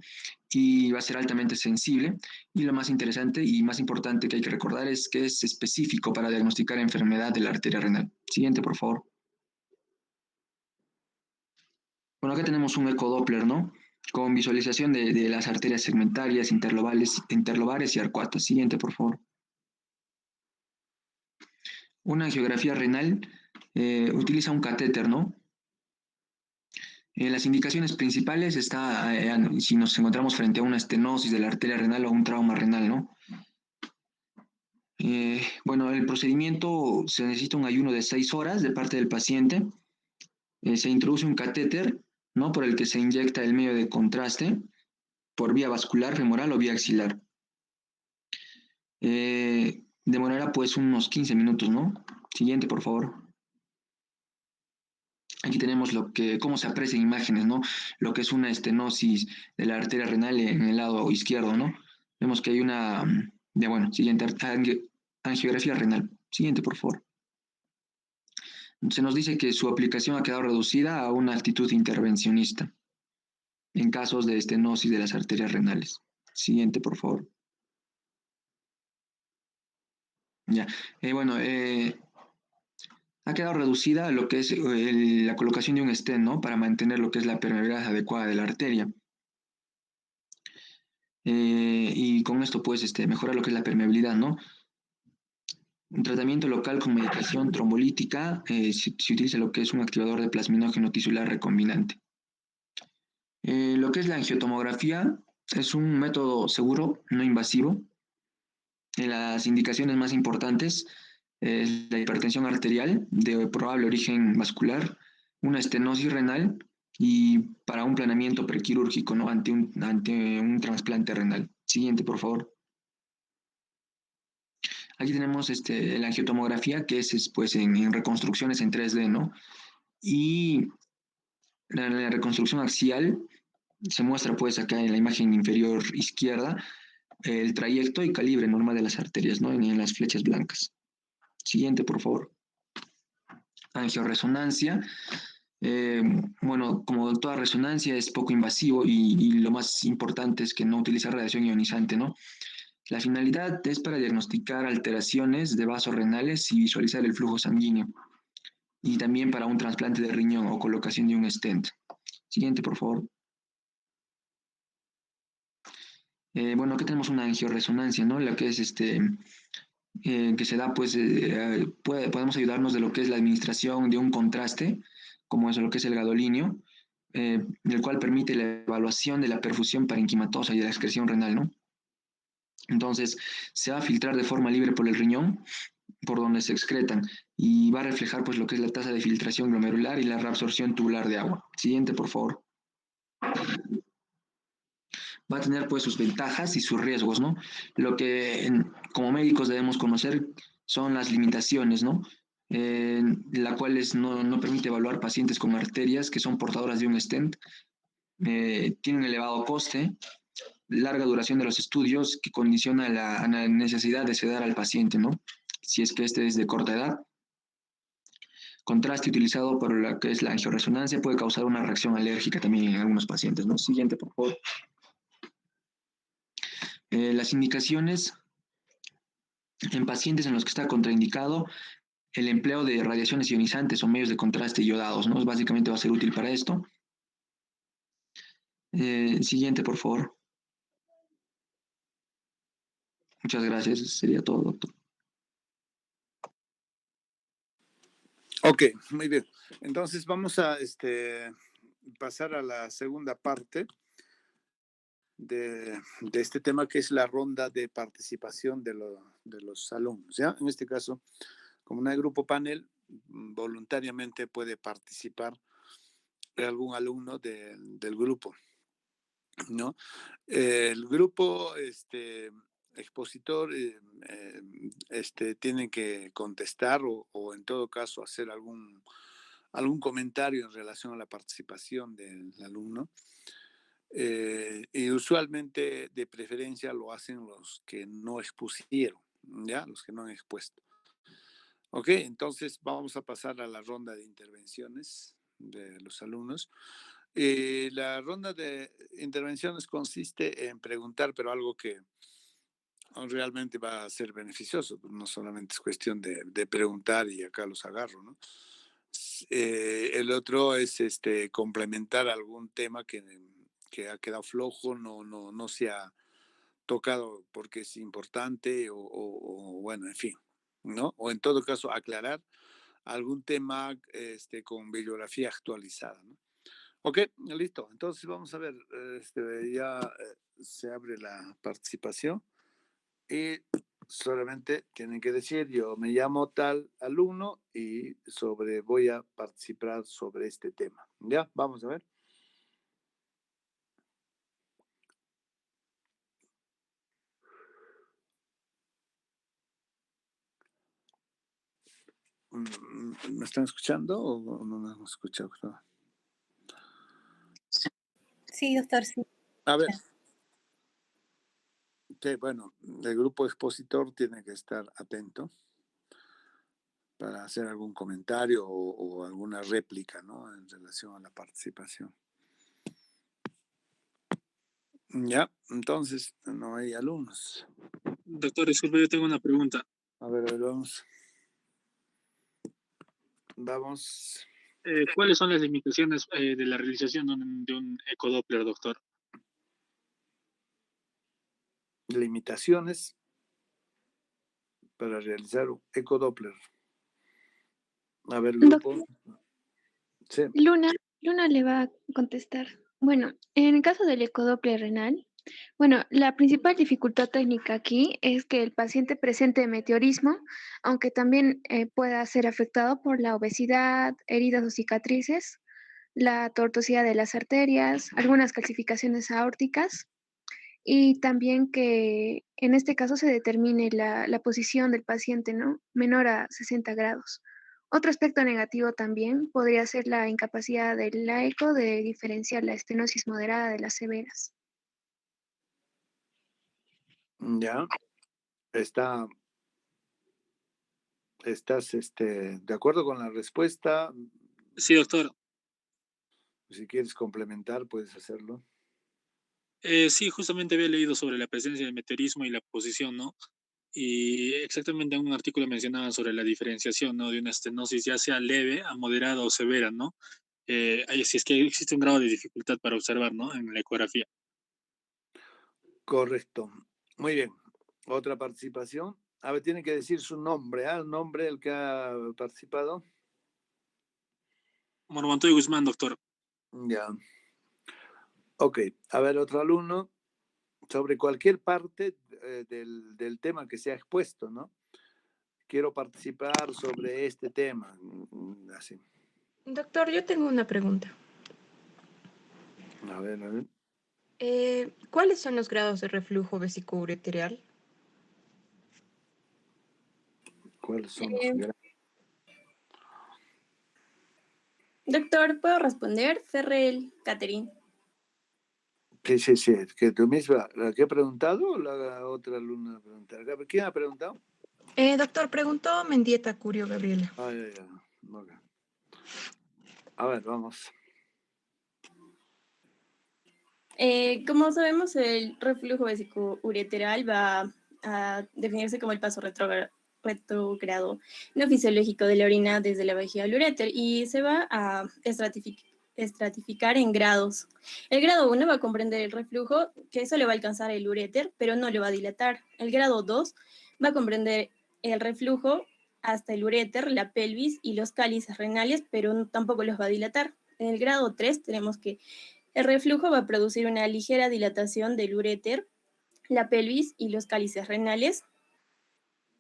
Y va a ser altamente sensible. Y lo más interesante y más importante que hay que recordar es que es específico para diagnosticar enfermedad de la arteria renal. Siguiente, por favor. Bueno, acá tenemos un ecodoppler, ¿no?, con visualización de las arterias segmentarias, interlobares y arcuatas. Siguiente, por favor. Una angiografía renal utiliza un catéter, ¿no? Las indicaciones principales está si nos encontramos frente a una estenosis de la arteria renal o un trauma renal, ¿no? Bueno, el procedimiento se necesita un ayuno de 6 horas de parte del paciente. Se introduce un catéter, ¿no?, por el que se inyecta el medio de contraste por vía vascular, femoral o vía axilar. Demorará pues unos 15 minutos, ¿no? Siguiente, por favor. Aquí tenemos cómo se aprecian imágenes, ¿no? Lo que es una estenosis de la arteria renal en el lado izquierdo, ¿no? Vemos que hay siguiente, angiografía renal. Siguiente, por favor. Se nos dice que su aplicación ha quedado reducida a una actitud intervencionista en casos de estenosis de las arterias renales. Siguiente, por favor. Ya, ha quedado reducida a lo que es la colocación de un stent, ¿no?, para mantener lo que es la permeabilidad adecuada de la arteria. Y con esto, pues, mejorar lo que es la permeabilidad, ¿no? Un tratamiento local con medicación trombolítica, se utiliza lo que es un activador de plasminógeno tisular recombinante. Lo que es la angiotomografía es un método seguro, no invasivo. Las indicaciones más importantes es la hipertensión arterial de probable origen vascular, una estenosis renal y para un planeamiento prequirúrgico, ¿no? ante un trasplante renal. Siguiente, por favor. Aquí tenemos la angiotomografía, que es pues, en reconstrucciones en 3D, ¿no? Y la reconstrucción axial se muestra pues acá en la imagen inferior izquierda el trayecto y calibre normal de las arterias, ¿no? En las flechas blancas. Siguiente, por favor. Angioresonancia. Bueno, como toda resonancia es poco invasivo y lo más importante es que no utiliza radiación ionizante, ¿no? La finalidad es para diagnosticar alteraciones de vasos renales y visualizar el flujo sanguíneo. Y también para un trasplante de riñón o colocación de un stent. Siguiente, por favor. Bueno, aquí tenemos una angioresonancia, ¿no? La que es que se da, pues, podemos ayudarnos de lo que es la administración de un contraste, como es lo que es el gadolinio, el cual permite la evaluación de la perfusión parenquimatosa y de la excreción renal, ¿no? Entonces, se va a filtrar de forma libre por el riñón, por donde se excretan, y va a reflejar, pues, lo que es la tasa de filtración glomerular y la reabsorción tubular de agua. Siguiente, por favor. Va a tener pues sus ventajas y sus riesgos, ¿no? Lo que como médicos debemos conocer son las limitaciones, ¿no? La cual no permite evaluar pacientes con arterias que son portadoras de un stent, tiene un elevado coste, larga duración de los estudios que condiciona la necesidad de sedar al paciente, ¿no? Si es que este es de corta edad. Contraste utilizado por lo que es la angioresonancia puede causar una reacción alérgica también en algunos pacientes, ¿no? Siguiente, por favor. Las indicaciones en pacientes en los que está contraindicado el empleo de radiaciones ionizantes o medios de contraste iodados, ¿no? Básicamente va a ser útil para esto. Siguiente, por favor. Muchas gracias. Eso sería todo, doctor. Ok, muy bien. Entonces vamos a pasar a la segunda parte de este tema, que es la ronda de participación de los alumnos, ¿ya? En este caso, como no hay grupo panel, voluntariamente puede participar algún alumno del grupo, ¿no? El grupo expositor tiene que contestar o en todo caso hacer algún comentario en relación a la participación del alumno. Y usualmente de preferencia lo hacen los que no expusieron, ¿ya? Los que no han expuesto. Ok, entonces vamos a pasar a la ronda de intervenciones de los alumnos. La ronda de intervenciones consiste en preguntar, pero algo que realmente va a ser beneficioso, no solamente es cuestión de preguntar y acá los agarro, ¿no? El otro es complementar algún tema que ha quedado flojo, no se ha tocado porque es importante o bueno, en fin, ¿no? O en todo caso aclarar algún tema con bibliografía actualizada, ¿no? Ok, listo. Entonces vamos a ver, ya se abre la participación y solamente tienen que decir: yo me llamo tal alumno y voy a participar sobre este tema. Ya, vamos a ver. ¿Me están escuchando o no me han escuchado? Sí, doctor, sí. A ver. Sí, bueno, el grupo expositor tiene que estar atento para hacer algún comentario o alguna réplica, ¿no? En relación a la participación. Ya, entonces no hay alumnos. Doctor, disculpe, yo tengo una pregunta. A ver, vamos. Vamos. ¿Cuáles son las limitaciones de la realización de un ecodoppler, doctor? Limitaciones. para realizar un ecodoppler. A ver, grupo. Sí. Luna le va a contestar. Bueno, en el caso del ecodoppler renal, bueno, la principal dificultad técnica aquí es que el paciente presente meteorismo, aunque también pueda ser afectado por la obesidad, heridas o cicatrices, la tortuosidad de las arterias, algunas calcificaciones aórticas y también que en este caso se determine la posición del paciente, ¿no? Menor a 60 grados. Otro aspecto negativo también podría ser la incapacidad del eco de diferenciar la estenosis moderada de las severas. Ya. ¿Estás de acuerdo con la respuesta? Sí, doctor. Si quieres complementar, puedes hacerlo. Sí, justamente había leído sobre la presencia del meteorismo y la posición, ¿no? Y exactamente en un artículo mencionaban sobre la diferenciación, ¿no? De una estenosis ya sea leve a moderada o severa, ¿no? Si es que existe un grado de dificultad para observar, ¿no? En la ecografía. Correcto. Muy bien. Otra participación. A ver, tiene que decir su nombre, ¿ah? El nombre del que ha participado. Montoya Guzmán, doctor. Ya. Ok. A ver, otro alumno. Sobre cualquier parte del tema que se ha expuesto, ¿no? Quiero participar sobre este tema. Así. Doctor, yo tengo una pregunta. A ver. ¿Cuáles son los grados de reflujo vesicoureteral? ¿Cuáles son los grados? Doctor, ¿puedo responder? Ferrell, Catherine. Sí. ¿Que tú misma, la que he preguntado o la otra alumna preguntar? ¿Quién ha preguntado? Doctor, preguntó Mendieta Curio Gabriela. Ya. Okay. A ver, vamos. Como sabemos, el reflujo vesicoureteral va a definirse como el paso retrógrado no fisiológico de la orina desde la vejiga al uréter y se va a estratificar en grados. El grado 1 va a comprender el reflujo, que eso le va a alcanzar el uréter, pero no le va a dilatar. El grado 2 va a comprender el reflujo hasta el uréter, la pelvis y los cálices renales, pero tampoco los va a dilatar. En el grado 3 tenemos que el reflujo va a producir una ligera dilatación del uréter, la pelvis y los cálices renales,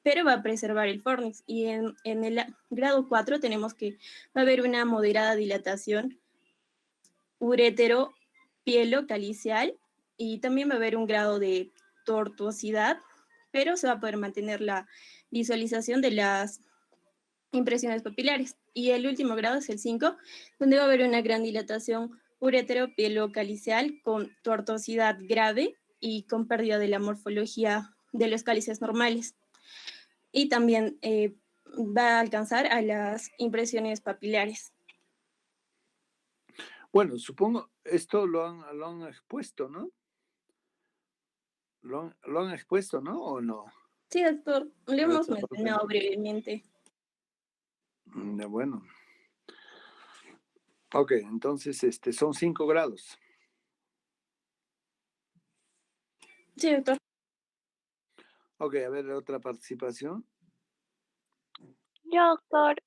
pero va a preservar el fornix. Y en el grado 4 tenemos que va a haber una moderada dilatación urétero-pielo-calicial y también va a haber un grado de tortuosidad, pero se va a poder mantener la visualización de las impresiones papilares. Y el último grado es el 5, donde va a haber una gran dilatación urétero-pielo-calicial con tortuosidad grave y con pérdida de la morfología de los cálices normales. Y también va a alcanzar a las impresiones papilares. Bueno, supongo esto lo han expuesto, ¿no? ¿Lo han expuesto, no? ¿O no? Sí, doctor, lo hemos mencionado brevemente. Bueno. Ok, entonces son 5 grados. Sí, doctor. Ok, a ver, otra participación. Yo, doctor,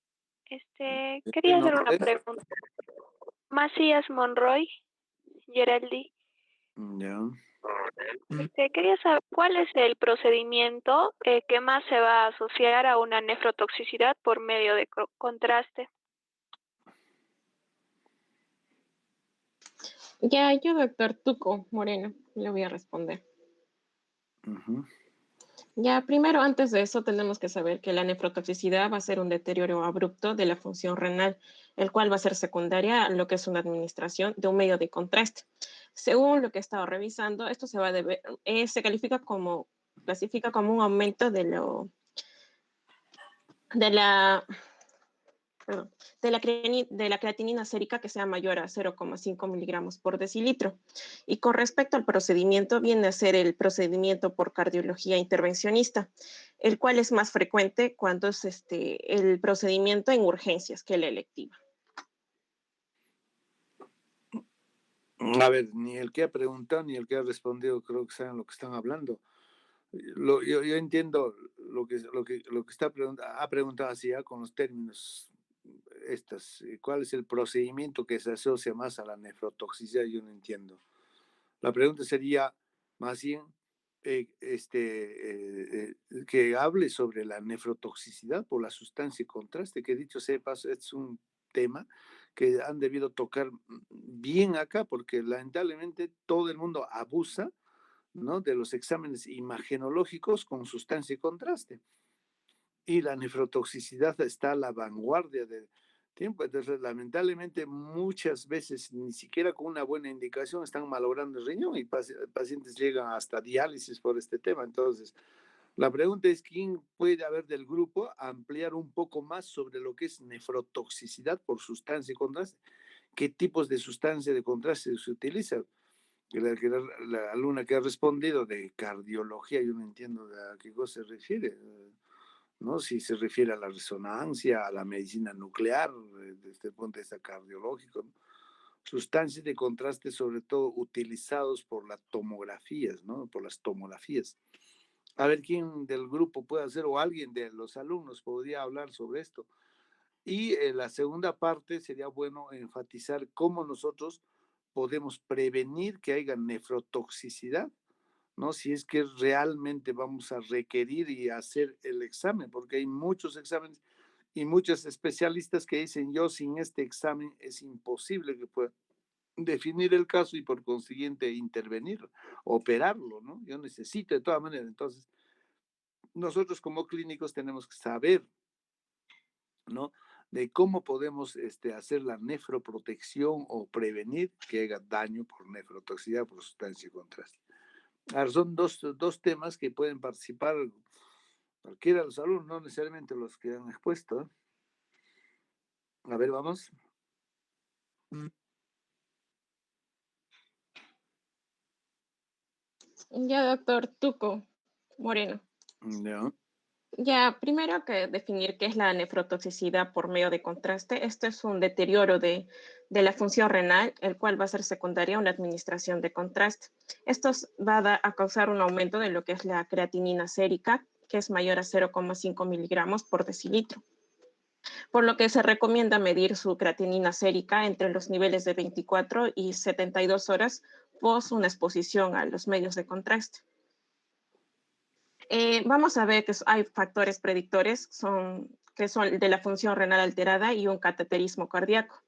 quería hacer una pregunta. Macías Monroy, Geraldi. Ya. Quería saber cuál es el procedimiento que más se va a asociar a una nefrotoxicidad por medio de contraste. Ya, yo, doctor Tuco Moreno, le voy a responder. Ya, primero, antes de eso, tenemos que saber que la nefrotoxicidad va a ser un deterioro abrupto de la función renal, el cual va a ser secundaria a lo que es una administración de un medio de contraste. Según lo que he estado revisando, esto se va a deber, se clasifica como un aumento de la creatinina sérica que sea mayor a 0,5 miligramos por decilitro. Y con respecto al procedimiento, viene a ser el procedimiento por cardiología intervencionista, el cual es más frecuente cuando es el procedimiento en urgencias que la electiva. A ver, ni el que ha preguntado ni el que ha respondido creo que saben lo que están hablando. Yo entiendo lo que ha preguntado así con los términos ¿cuál es el procedimiento que se asocia más a la nefrotoxicidad? Yo no entiendo. La pregunta sería más bien que hable sobre la nefrotoxicidad por la sustancia y contraste, que dicho sea de paso, es un tema que han debido tocar bien acá, porque lamentablemente todo el mundo abusa, ¿no?, de los exámenes imagenológicos con sustancia y contraste. Y la nefrotoxicidad está a la vanguardia del tiempo. Entonces, lamentablemente, muchas veces ni siquiera con una buena indicación están malogrando el riñón y pacientes llegan hasta diálisis por este tema. Entonces, la pregunta es, ¿quién puede haber del grupo ampliar un poco más sobre lo que es nefrotoxicidad por sustancia y contraste? ¿Qué tipos de sustancia de contraste se utilizan? La alumna que ha respondido de cardiología, yo no entiendo a qué cosa se refiere, ¿no? Si se refiere a la resonancia, a la medicina nuclear, desde el punto de vista cardiológico, ¿no? Sustancias de contraste, sobre todo utilizados por las tomografías, ¿no? Por las tomografías. A ver quién del grupo puede hacer, o alguien de los alumnos podría hablar sobre esto. Y la segunda parte sería bueno enfatizar cómo nosotros podemos prevenir que haya nefrotoxicidad, ¿no? Si es que realmente vamos a requerir y hacer el examen, porque hay muchos exámenes y muchos especialistas que dicen, yo sin este examen es imposible que pueda definir el caso y por consiguiente intervenir, operarlo, ¿no? Yo necesito de todas maneras. Entonces, nosotros como clínicos tenemos que saber, ¿no?, de cómo podemos hacer la nefroprotección o prevenir que haya daño por nefrotoxicidad por sustancia y contraste. Ahora, son dos temas que pueden participar cualquiera de los alumnos, no necesariamente los que han expuesto. A ver, vamos. Ya, doctor Tuco Moreno. No. Ya, primero que definir qué es la nefrotoxicidad por medio de contraste. Esto es un deterioro de la función renal, el cual va a ser secundaria a una administración de contraste. Esto va a causar un aumento de lo que es la creatinina sérica, que es mayor a 0,5 miligramos por decilitro. Por lo que se recomienda medir su creatinina sérica entre los niveles de 24 y 72 horas post una exposición a los medios de contraste. Vamos a ver que hay factores predictores que son de la función renal alterada y un cateterismo cardíaco,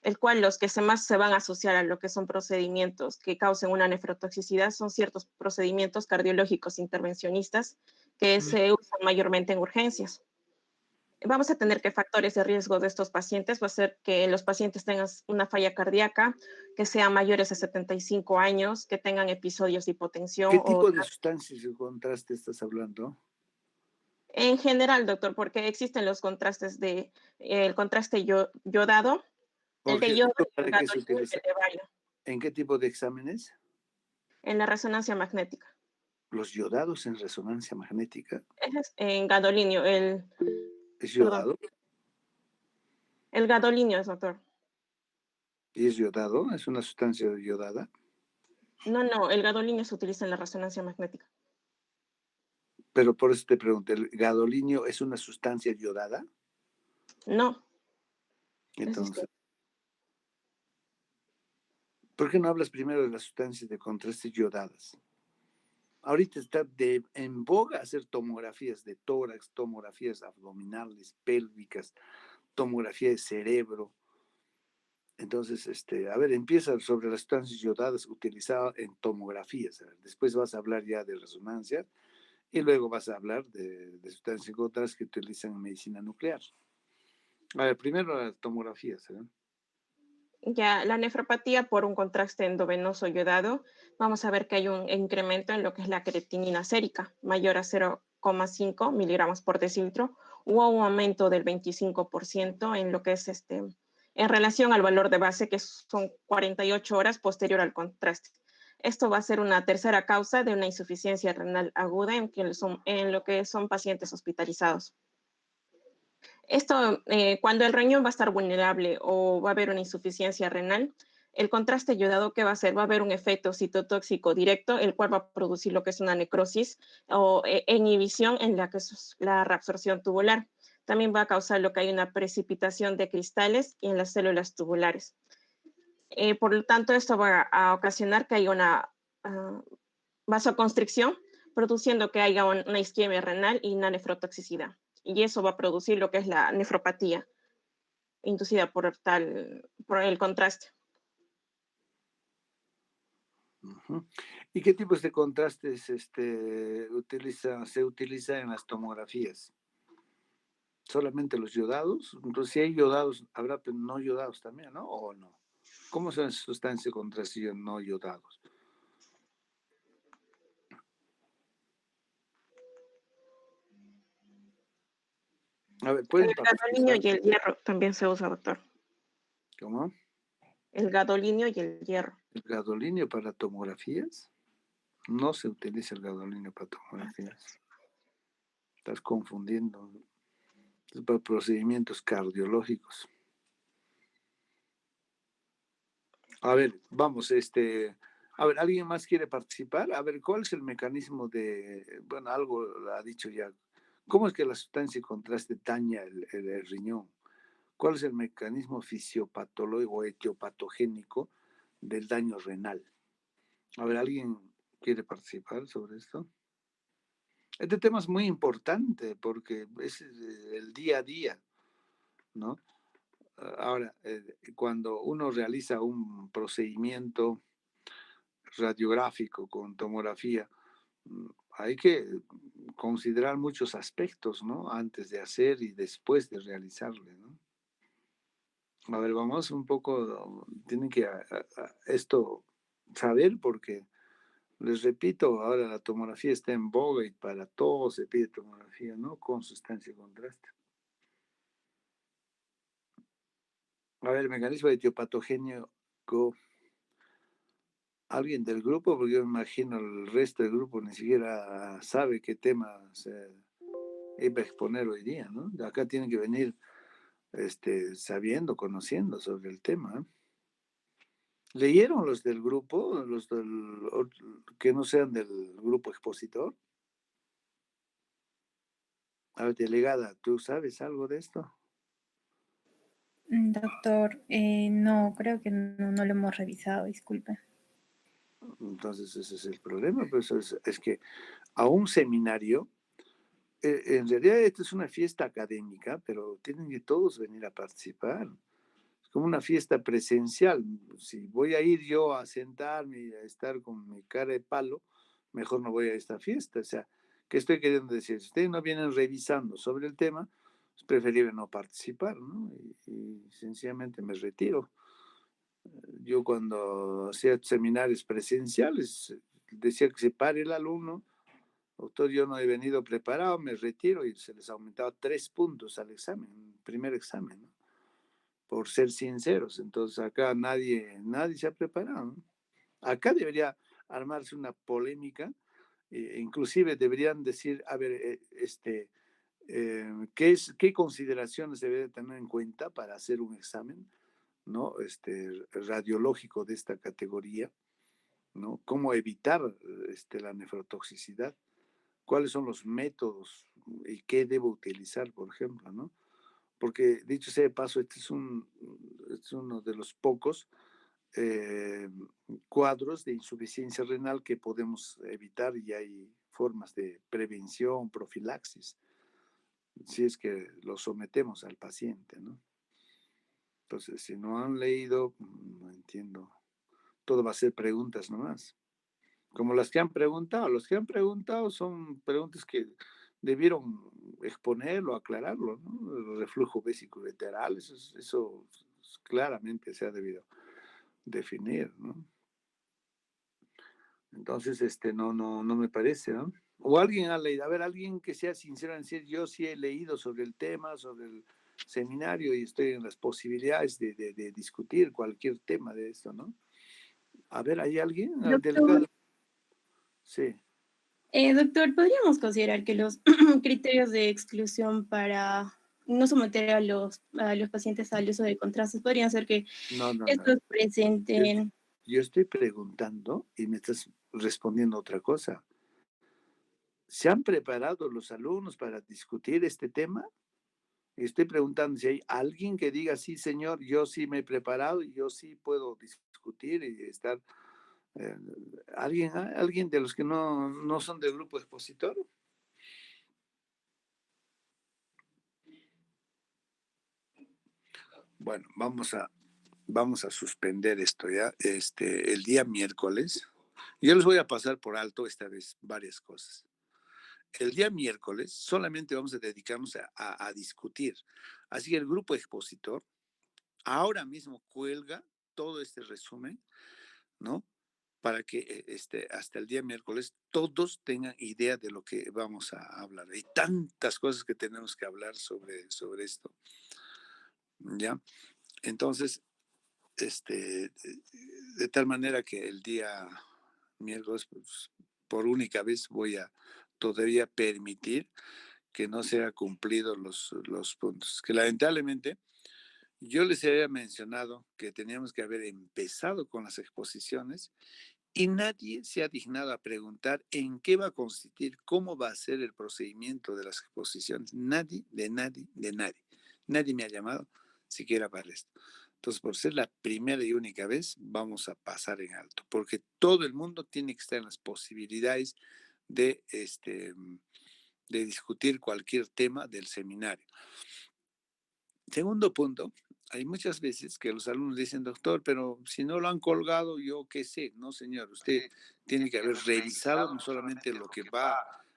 el cual los que más se van a asociar a lo que son procedimientos que causen una nefrotoxicidad son ciertos procedimientos cardiológicos intervencionistas que se usan mayormente en urgencias. Vamos a tener que factores de riesgo de estos pacientes va a ser que los pacientes tengan una falla cardíaca, que sean mayores de 75 años, que tengan episodios de hipotensión. ¿Qué tipo de sustancias de contraste estás hablando? En general, doctor, porque existen los contrastes el contraste yodado, el de yodo, ¿Para qué se utiliza? ¿En qué tipo de exámenes? En la resonancia magnética. ¿Los yodados en resonancia magnética? En gadolinio. ¿Es yodado? El gadolinio es, doctor. ¿Y es yodado? ¿Es una sustancia yodada? No, el gadolinio se utiliza en la resonancia magnética. Pero por eso te pregunto, ¿el gadolinio es una sustancia yodada? No. Entonces, ¿por qué no hablas primero de las sustancias de contraste yodadas? Ahorita está en boga hacer tomografías de tórax, tomografías abdominales, pélvicas, tomografía de cerebro. Entonces, a ver, empieza sobre las sustancias yodadas utilizadas en tomografías. Después vas a hablar ya de resonancia y luego vas a hablar de sustancias otras que utilizan en medicina nuclear. A ver, primero las tomografías. Ya, la nefropatía por un contraste endovenoso yodado, vamos a ver que hay un incremento en lo que es la creatinina sérica, mayor a 0,5 miligramos por decilitro, o un aumento del 25% en lo que es en relación al valor de base, que son 48 horas posterior al contraste. Esto va a ser una tercera causa de una insuficiencia renal aguda en lo que son pacientes hospitalizados. Esto, cuando el riñón va a estar vulnerable o va a haber una insuficiencia renal, El contraste yodado, ¿qué va a hacer? Va a haber un efecto citotóxico directo, el cual va a producir lo que es una necrosis o inhibición en la que es la reabsorción tubular. También va a causar lo que hay una precipitación de cristales en las células tubulares. Por lo tanto, esto va a ocasionar que haya una vasoconstricción, produciendo que haya una isquemia renal y una nefrotoxicidad. Y eso va a producir lo que es la nefropatía, inducida por el contraste. ¿Y qué tipos de contrastes se utiliza en las tomografías? ¿Solamente los yodados? Entonces, si hay yodados, habrá no yodados también, ¿no? ¿O no? ¿Cómo son las sustancias de contraste no yodados? A ver, ¿pueden El gadolinio y el hierro también se usa, doctor. ¿Cómo? El gadolinio y el hierro. ¿El gadolinio para tomografías? No se utiliza el gadolinio para tomografías. Estás confundiendo. Es para procedimientos cardiológicos. A ver, vamos, a ver, ¿alguien más quiere participar? A ver, ¿cuál es el mecanismo de, bueno, algo ha dicho ya, ¿cómo es que la sustancia de contraste daña el riñón? ¿Cuál es el mecanismo fisiopatológico o etiopatogénico del daño renal? A ver, ¿alguien quiere participar sobre esto? Este tema es muy importante porque es el día a día, ¿no? Ahora, cuando uno realiza un procedimiento radiográfico con tomografía, hay que considerar muchos aspectos, ¿no? Antes de hacer y después de realizarle, ¿no? A ver, vamos un poco, tienen que esto saber porque, les repito, ahora la tomografía está en boga y para todo se pide tomografía, ¿no? Con sustancia de contraste. A ver, el mecanismo etiopatogénico, alguien del grupo, porque yo me imagino el resto del grupo ni siquiera sabe qué tema se iba a exponer hoy día, ¿no? Acá tienen que venir sabiendo, conociendo sobre el tema, ¿eh? ¿Leyeron los del grupo, que no sean del grupo expositor? A ver, delegada, ¿tú sabes algo de esto? Doctor, no, creo que no lo hemos revisado, disculpe. Entonces ese es el problema, pues es que a un seminario, en realidad esta es una fiesta académica, pero tienen que todos venir a participar. Es como una fiesta presencial. Si voy a ir yo a sentarme y a estar con mi cara de palo, mejor no voy a esta fiesta. O sea, ¿qué estoy queriendo decir? Si ustedes no vienen revisando sobre el tema, es preferible no participar, ¿no? Y sencillamente me retiro. Yo cuando hacía seminarios presenciales, decía que se pare el alumno, doctor, yo no he venido preparado, me retiro, y se les aumentaba 3 puntos al examen, primer examen, ¿no? Por ser sinceros. Entonces acá nadie se ha preparado, ¿no? Acá debería armarse una polémica, inclusive deberían decir, a ver, ¿qué consideraciones se debe tener en cuenta para hacer un examen, ¿no? Radiológico de esta categoría, ¿no? ¿Cómo evitar la nefrotoxicidad? ¿Cuáles son los métodos y qué debo utilizar, por ejemplo, ¿no? Porque, dicho sea de paso, este es uno de los pocos cuadros de insuficiencia renal que podemos evitar, y hay formas de prevención, profilaxis, si es que lo sometemos al paciente, ¿no? Entonces, si no han leído, no entiendo. Todo va a ser preguntas nomás. Como las que han preguntado. Los que han preguntado son preguntas que debieron exponerlo, aclararlo, ¿no? El reflujo vesicoureteral, eso claramente se ha debido definir, ¿no? Entonces, no me parece, ¿no? O alguien ha leído, a ver, alguien que sea sincero en decir, yo sí he leído sobre el tema, sobre el seminario, y estoy en las posibilidades de discutir cualquier tema de esto, ¿no? A ver, ¿hay alguien? Doctor, Sí. Doctor, ¿podríamos considerar que los criterios de exclusión para no someter a los pacientes al uso de contrastes. Podría ser que No. estos presenten... Yo estoy preguntando y me estás respondiendo otra cosa. ¿Se han preparado los alumnos para discutir este tema? Estoy preguntando si hay alguien que diga, sí, señor, yo sí me he preparado y yo sí puedo discutir y estar... ¿Alguien de los que no son del grupo expositor? Bueno, vamos a suspender esto ya. El día miércoles, yo les voy a pasar por alto esta vez varias cosas. El día miércoles solamente vamos a dedicarnos a discutir. Así que el grupo expositor ahora mismo cuelga todo este resumen, ¿no? Para que hasta el día miércoles todos tengan idea de lo que vamos a hablar. Hay tantas cosas que tenemos que hablar sobre esto, ¿ya? Entonces, de tal manera que el día miércoles, pues, por única vez, voy a todavía permitir que no se hayan cumplido los puntos. Que lamentablemente, yo les había mencionado que teníamos que haber empezado con las exposiciones y nadie se ha dignado a preguntar en qué va a consistir, cómo va a ser el procedimiento de las exposiciones. Nadie. Nadie me ha llamado siquiera para esto. Entonces, por ser la primera y única vez, vamos a pasar en alto, porque todo el mundo tiene que estar en las posibilidades de discutir cualquier tema del seminario. Segundo punto, hay muchas veces que los alumnos dicen, doctor, pero si no lo han colgado, yo qué sé. No, señor, usted tiene que haber revisado no solamente lo que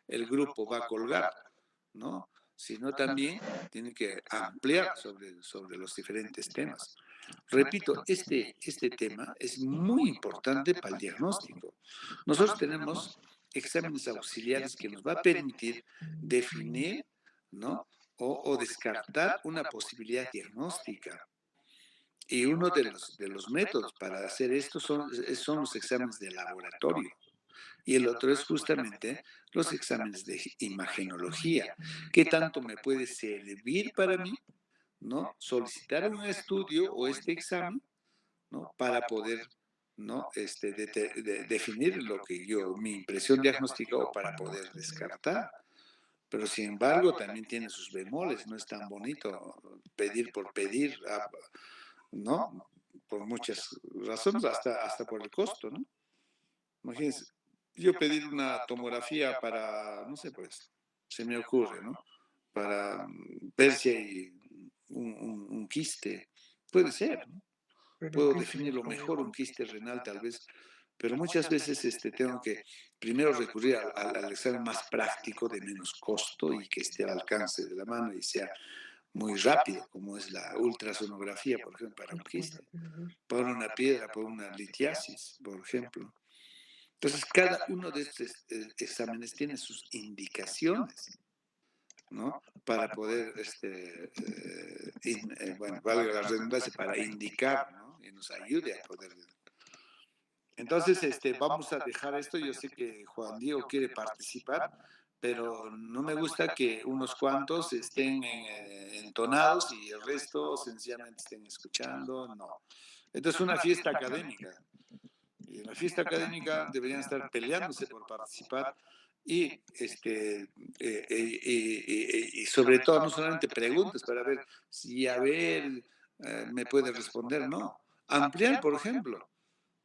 el grupo va a colgar, ¿no? Sino también tiene que ampliar sobre los diferentes temas. Repito, este tema es muy importante para el diagnóstico. Nosotros tenemos exámenes auxiliares que nos va a permitir definir, ¿no? O descartar una posibilidad diagnóstica. Y uno de los métodos para hacer esto son los exámenes de laboratorio. Y el otro es justamente los exámenes de imagenología. ¿Qué tanto me puede servir para mí, ¿no? Solicitar un estudio o este examen, ¿no? Para poder, ¿no? Definir mi impresión diagnóstica o para poder descartar. Pero sin embargo también tiene sus bemoles, no es tan bonito pedir por pedir, ¿no? Por muchas razones, hasta por el costo, ¿no? Imagínense, yo pedir una tomografía para, no sé, pues, se me ocurre, ¿no? Para ver si hay un quiste, puede ser, ¿no? Puedo definirlo mejor, un quiste renal tal vez, pero muchas veces tengo que primero recurrir al examen más práctico, de menos costo y que esté al alcance de la mano y sea muy rápido, como es la ultrasonografía, por ejemplo, para un quiste, para una piedra, para una litiasis, por ejemplo. Entonces, cada uno de estos exámenes tiene sus indicaciones, ¿no? Para poder, bueno, valga la redundancia, para indicar, ¿no? Y nos ayude a poder. Entonces, vamos a dejar esto. Yo sé que Juan Diego quiere participar, pero no me gusta que unos cuantos estén entonados y el resto sencillamente estén escuchando. No. Esto es una fiesta académica. Y en la fiesta académica deberían estar peleándose por participar y sobre todo no solamente preguntas para ver si me puede responder, no. Ampliar, por ejemplo.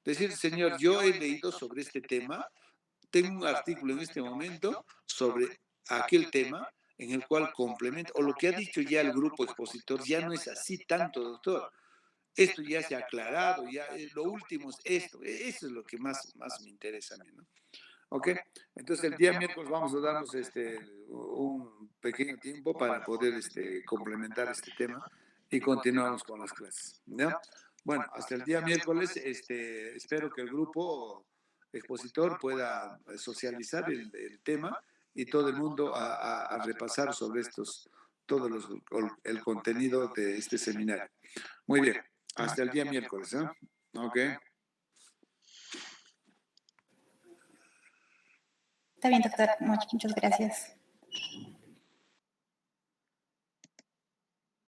Decir, señor, yo he leído sobre este tema, tengo un artículo en este momento sobre aquel tema en el cual complementa, o lo que ha dicho ya el grupo expositor ya no es así tanto, doctor. Esto ya se ha aclarado, ya lo último es esto. Eso es lo que más me interesa a mí, ¿no? ¿Ok? Entonces el día miércoles vamos a darnos un pequeño tiempo para poder complementar este tema y continuamos con las clases, ¿ya? Bueno, hasta el día miércoles espero que el grupo expositor pueda socializar el tema y todo el mundo a repasar sobre todo el contenido de este seminario. Muy bien, hasta el día miércoles, ¿eh? Ok. Está bien, doctor. Muchas gracias.